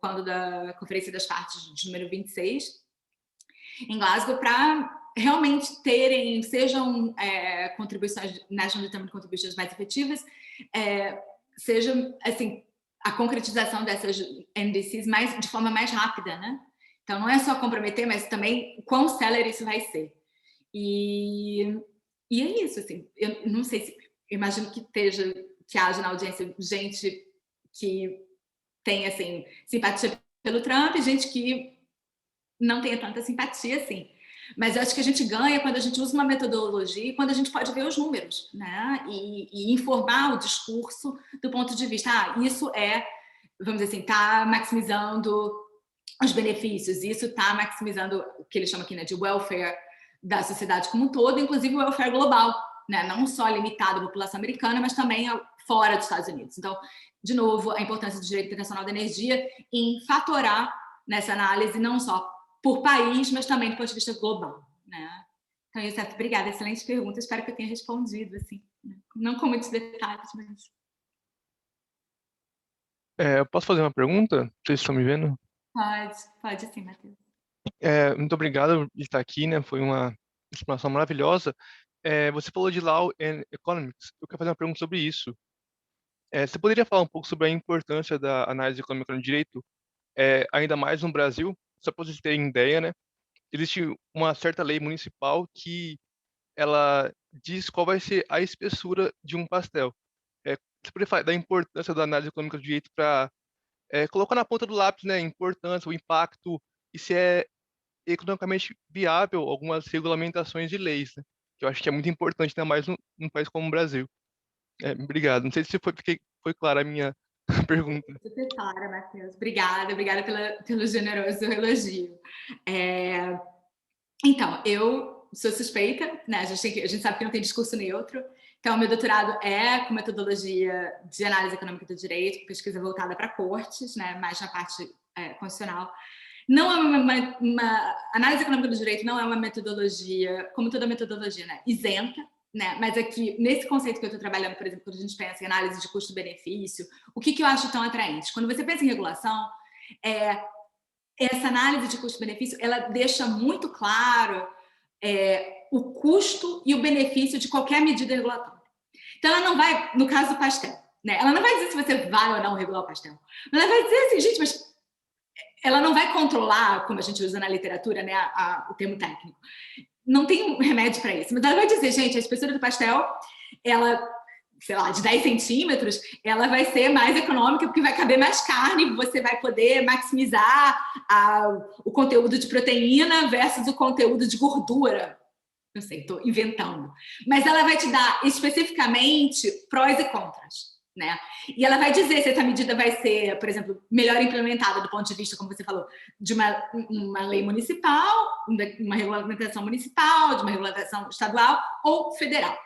quando da Conferência das Partes de número 26, em Glasgow, para realmente sejam contribuições, National Determined Contributions mais efetivas, seja assim, a concretização dessas NDCs de forma mais rápida, né? Então, não é só comprometer, mas também quão célere isso vai ser. E é isso, assim, eu não sei se, imagino que haja na audiência gente que tem, assim, simpatia pelo Trump e gente que não tenha tanta simpatia, assim. Mas eu acho que a gente ganha quando a gente usa uma metodologia e quando a gente pode ver os números, né? E informar o discurso do ponto de vista, isso vamos dizer assim, está maximizando os benefícios, isso está maximizando o que eles chamam aqui, né, de welfare da sociedade como um todo, inclusive o welfare global, né? Não só limitado à população americana, mas também fora dos Estados Unidos. Então, de novo, a importância do direito internacional da energia em fatorar nessa análise, não só por país, mas também do ponto de vista global, né? Então, Youssef, obrigada, excelente pergunta, espero que eu tenha respondido, assim, né? Não com muitos detalhes, mas... Eu posso fazer uma pergunta? Vocês estão me vendo? Pode sim, Matheus. Muito obrigado de estar aqui, né? Foi uma explanação maravilhosa. Você falou de Law and Economics. Eu quero fazer uma pergunta sobre isso. Você poderia falar um pouco sobre a importância da análise econômica no direito, ainda mais no Brasil? Só para vocês terem ideia, né? Existe uma certa lei municipal que ela diz qual vai ser a espessura de um pastel. Você poderia falar da importância da análise econômica do direito para colocar na ponta do lápis, né, a importância, o impacto e se é economicamente viável algumas regulamentações de leis, né? Que eu acho que é muito importante, ainda mais num país como o Brasil. Obrigado. Não sei se foi clara a minha pergunta. Super clara, Matheus. Obrigada, obrigada pelo generoso elogio. Então, eu sou suspeita, né? A gente sabe que não tem discurso neutro. Então, meu doutorado é com metodologia de análise econômica do direito, pesquisa voltada para cortes, né? Mais na parte constitucional. Não é uma análise econômica do direito não é uma metodologia, como toda metodologia, né? Isenta, né? Mas aqui, nesse conceito que eu estou trabalhando, por exemplo, quando a gente pensa em análise de custo-benefício, o que eu acho tão atraente? Quando você pensa em regulação, essa análise de custo-benefício, ela deixa muito claro o custo e o benefício de qualquer medida regulatória. Então, ela não vai, no caso do pastel, né? Ela não vai dizer se você vai ou não regular o pastel. Ela vai dizer assim, gente, mas ela não vai controlar, como a gente usa na literatura, né, o termo técnico. Não tem um remédio para isso, mas ela vai dizer, gente, a espessura do pastel, ela, sei lá, de 10 centímetros, ela vai ser mais econômica porque vai caber mais carne, você vai poder maximizar o conteúdo de proteína versus o conteúdo de gordura. Não sei, estou inventando. Mas ela vai te dar especificamente prós e contras, né? E ela vai dizer se essa medida vai ser, por exemplo, melhor implementada do ponto de vista, como você falou, de uma lei municipal, uma regulamentação municipal, de uma regulamentação estadual ou federal.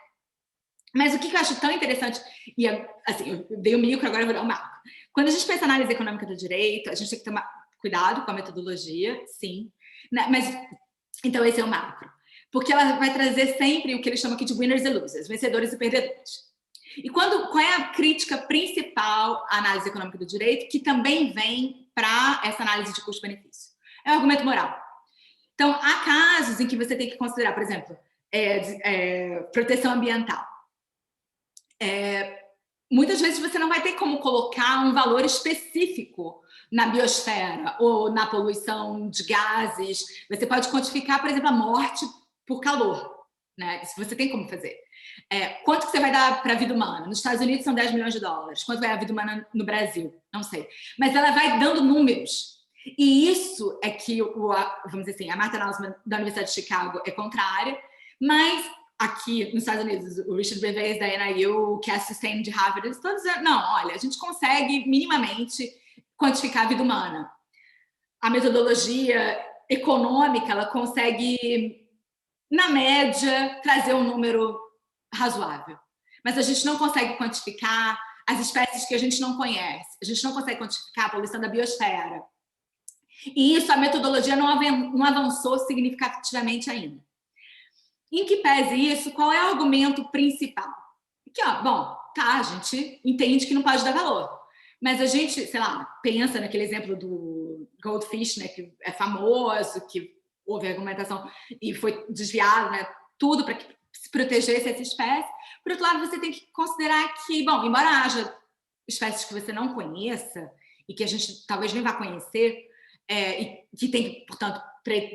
Mas o que eu acho tão interessante, e assim, eu dei o micro, agora eu vou dar o macro. Quando a gente pensa em análise econômica do direito, a gente tem que tomar cuidado com a metodologia, sim, né? Mas, então esse é o macro. Porque ela vai trazer sempre o que eles chamam aqui de winners e losers, vencedores e perdedores. E qual é a crítica principal à análise econômica do direito, que também vem para essa análise de custo-benefício? É o argumento moral. Então, há casos em que você tem que considerar, por exemplo, proteção ambiental. Muitas vezes você não vai ter como colocar um valor específico na biosfera ou na poluição de gases. Você pode quantificar, por exemplo, a morte por calor, né? Isso você tem como fazer. Quanto que você vai dar para a vida humana? Nos Estados Unidos são 10 milhões de dólares. Quanto vai a vida humana no Brasil? Não sei. Mas ela vai dando números. E isso é que, vamos dizer assim, a Martha Nussbaum da Universidade de Chicago é contrária, mas aqui nos Estados Unidos, o Richard Bevez da NIU, o Cass Sustain de Harvard, eles estão dizendo, não, olha, a gente consegue minimamente quantificar a vida humana. A metodologia econômica, ela consegue, na média, trazer um número razoável. Mas a gente não consegue quantificar as espécies que a gente não conhece. A gente não consegue quantificar a poluição da biosfera. E isso, a metodologia não avançou significativamente ainda. Em que pese isso, qual é o argumento principal? Que, bom, tá, a gente entende que não pode dar valor. Mas a gente, sei lá, pensa naquele exemplo do Goldfish, né, que é famoso, que houve argumentação e foi desviado, né, tudo para que se protegesse essa espécie. Por outro lado, você tem que considerar que, bom, embora haja espécies que você não conheça e que a gente talvez nem vá conhecer, e que tem que, portanto,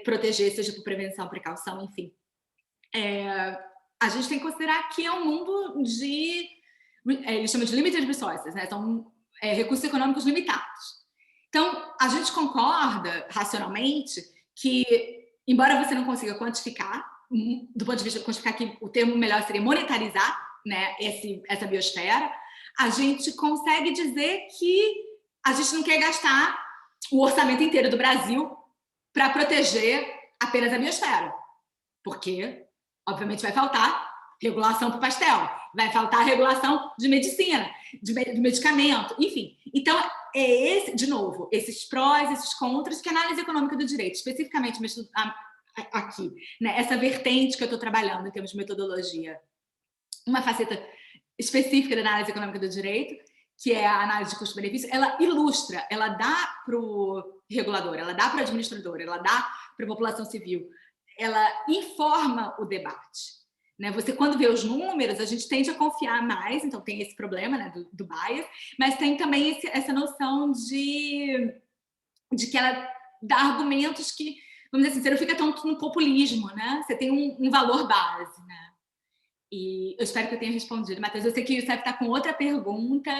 proteger, seja por prevenção, precaução, enfim. A gente tem que considerar que é um mundo de... eles chamam de limited resources, né? São recursos econômicos limitados. Então, a gente concorda, racionalmente, que, embora você não consiga quantificar, do ponto de vista de quantificar, que o termo melhor seria monetarizar, né, essa biosfera, a gente consegue dizer que a gente não quer gastar o orçamento inteiro do Brasil para proteger apenas a biosfera. Porque, obviamente, vai faltar regulação para o pastel, vai faltar regulação de medicina, de medicamento, enfim. Então, de novo, esses prós, esses contras, que a análise econômica do direito, especificamente aqui, né, essa vertente que eu estou trabalhando em termos de metodologia, uma faceta específica da análise econômica do direito, que é a análise de custo-benefício, ela ilustra, ela dá para o regulador, ela dá para o administrador, ela dá para a população civil, ela informa o debate. né? Você, quando vê os números, a gente tende a confiar mais, então tem esse problema, né, do bias, mas tem também essa noção de que ela dá argumentos que, vamos dizer assim, você não fica tanto no populismo, né? Você tem um valor base, né? E eu espero que eu tenha respondido. Matheus, eu sei que o Youssef está com outra pergunta.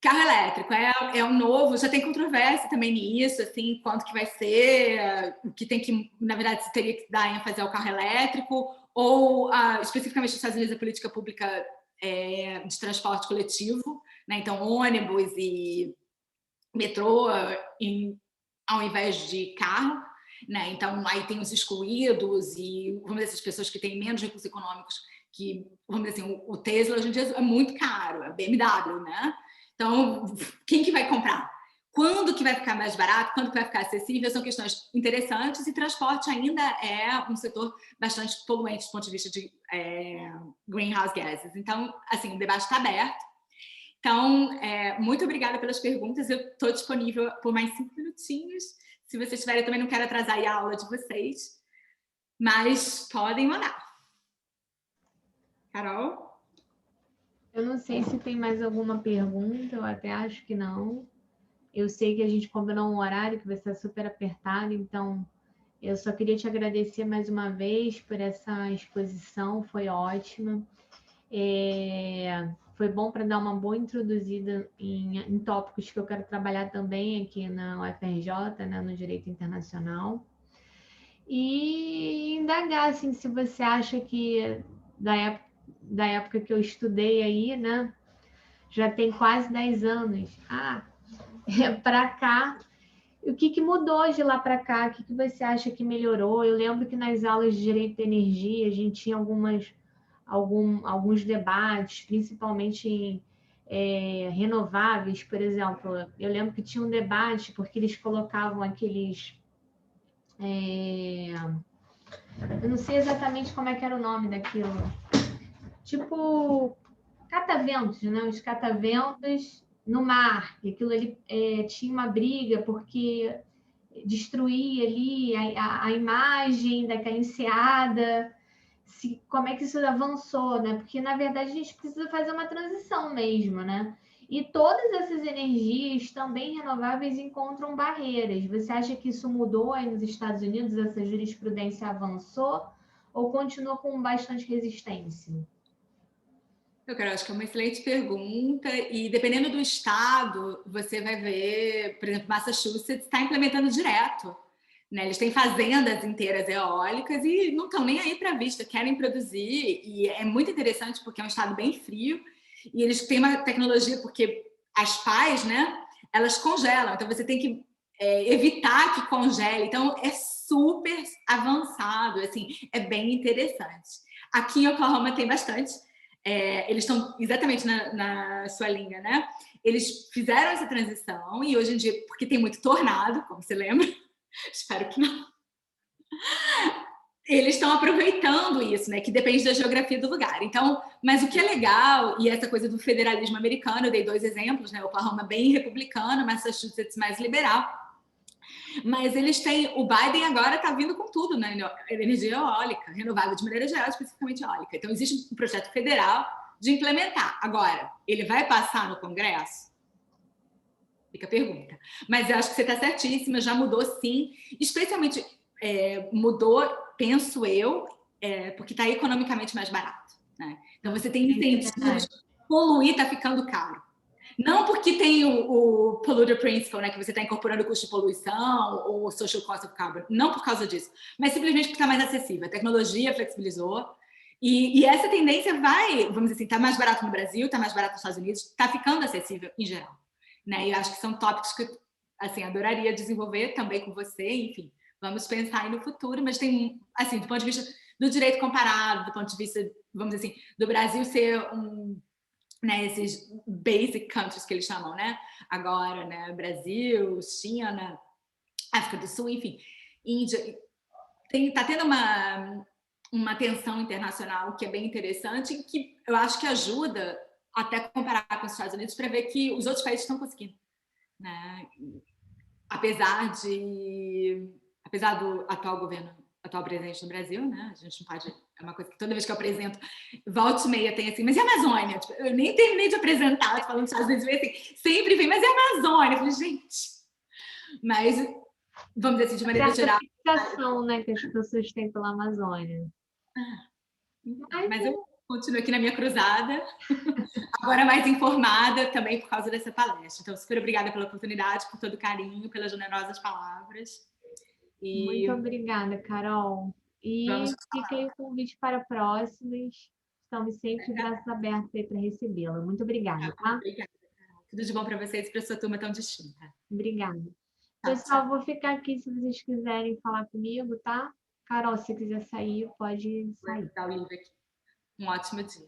Carro elétrico é um novo, já tem controvérsia também nisso, assim, quanto que vai ser, o que tem que, na verdade, se teria que dar ênfase ao carro elétrico, ou especificamente nos Estados Unidos a política pública de transporte coletivo, né? Então ônibus e metrô ao invés de carro, né? Então aí tem os excluídos e, vamos dizer, essas pessoas que têm menos recursos econômicos, que, vamos dizer assim, o Tesla hoje em dia é muito caro, é BMW, né? Então, quem que vai comprar? Quando que vai ficar mais barato? Quando que vai ficar acessível? São questões interessantes, e transporte ainda é um setor bastante poluente do ponto de vista de greenhouse gases. Então, assim, o debate está aberto. Então, muito obrigada pelas perguntas. Eu estou disponível por mais 5 minutinhos. Se vocês tiverem, eu também não quero atrasar a aula de vocês, mas podem mandar. Carol? Eu não sei se tem mais alguma pergunta, eu até acho que não. Eu sei que a gente combinou um horário que vai estar super apertado, então eu só queria te agradecer mais uma vez por essa exposição, foi ótima. Foi bom para dar uma boa introduzida em tópicos que eu quero trabalhar também aqui na UFRJ, né, no Direito Internacional. E indagar, assim, se você acha que da época que eu estudei aí, né, já tem quase 10 anos, para cá, o que mudou de lá para cá? O que você acha que melhorou? Eu lembro que nas aulas de Direito da Energia a gente tinha alguns debates, principalmente em renováveis, por exemplo. Eu lembro que tinha um debate porque eles colocavam aqueles... eu não sei exatamente como é que era o nome daquilo. Tipo cataventos, né? Os cataventos no mar. E aquilo ali tinha uma briga porque destruía ali a imagem daquela enseada. Como é que isso avançou, né? Porque, na verdade, a gente precisa fazer uma transição mesmo, né? E todas essas energias também renováveis encontram barreiras. Você acha que isso mudou aí nos Estados Unidos? Essa jurisprudência avançou ou continua com bastante resistência? Eu acho que é uma excelente pergunta, e dependendo do estado, você vai ver, por exemplo, Massachusetts está implementando direto, né? Eles têm fazendas inteiras eólicas e não estão nem aí para a vista, querem produzir, e é muito interessante porque é um estado bem frio, e eles têm uma tecnologia, porque as pás, né, elas congelam, então você tem que evitar que congele, então é super avançado, assim, é bem interessante. Aqui em Oklahoma tem bastante. Eles estão exatamente na sua linha, né? Eles fizeram essa transição e hoje em dia, porque tem muito tornado, como você lembra, espero que não, eles estão aproveitando isso, né? Que depende da geografia do lugar. Então, mas o que é legal, e essa coisa do federalismo americano, eu dei 2 exemplos, né? Oklahoma bem republicano, Massachusetts mais liberal. Mas eles têm, o Biden agora está vindo com tudo, né? Energia eólica, renovável de maneira geral, especificamente eólica. Então, existe um projeto federal de implementar. Agora, ele vai passar no Congresso? Fica a pergunta. Mas eu acho que você está certíssima, já mudou sim. Especialmente mudou, penso eu, porque está economicamente mais barato, né? Então, você tem incentivos. Poluir está ficando caro. Não porque tem o polluter principle, né, que você está incorporando o custo de poluição ou o social cost of carbon, não por causa disso, mas simplesmente porque está mais acessível. A tecnologia flexibilizou e essa tendência vai, vamos dizer assim, está mais barato no Brasil, está mais barato nos Estados Unidos, está ficando acessível em geral, né? E eu acho que são tópicos que, assim, adoraria desenvolver também com você, enfim, vamos pensar aí no futuro, mas tem, assim, do ponto de vista do direito comparado, do ponto de vista, vamos dizer assim, do Brasil ser né, esses basic countries que eles chamam, né? Agora, né? Brasil, China, África do Sul, enfim, Índia. Está tendo uma tensão internacional que é bem interessante e que eu acho que ajuda até comparar com os Estados Unidos para ver que os outros países estão conseguindo, apesar do atual atual presidente do Brasil, né? A gente não pode... É uma coisa que toda vez que eu apresento, volta e meia tem assim, mas e a Amazônia? Tipo, eu nem terminei de apresentar, falando dos Estados Unidos, assim, sempre vem, mas e a Amazônia? Eu falei, gente... Mas, vamos dizer assim, de maneira Certa geral... fixação, né, que as pessoas têm pela Amazônia. Mas eu continuo aqui na minha cruzada, agora mais informada também por causa dessa palestra. Então, super obrigada pela oportunidade, por todo o carinho, pelas generosas palavras. E Muito obrigada, Carol. E vamos fica aí o convite para próximos. Estamos sempre de braços abertos aí para recebê-la. Muito obrigada, tá? Obrigada. Tudo de bom para vocês e para sua turma tão distinta. Obrigada. Tchau, Pessoal, tchau. vou ficar aqui se vocês quiserem falar comigo, tá? Carol, se quiser sair, pode Vou sair. dar o livro aqui. Um ótimo dia.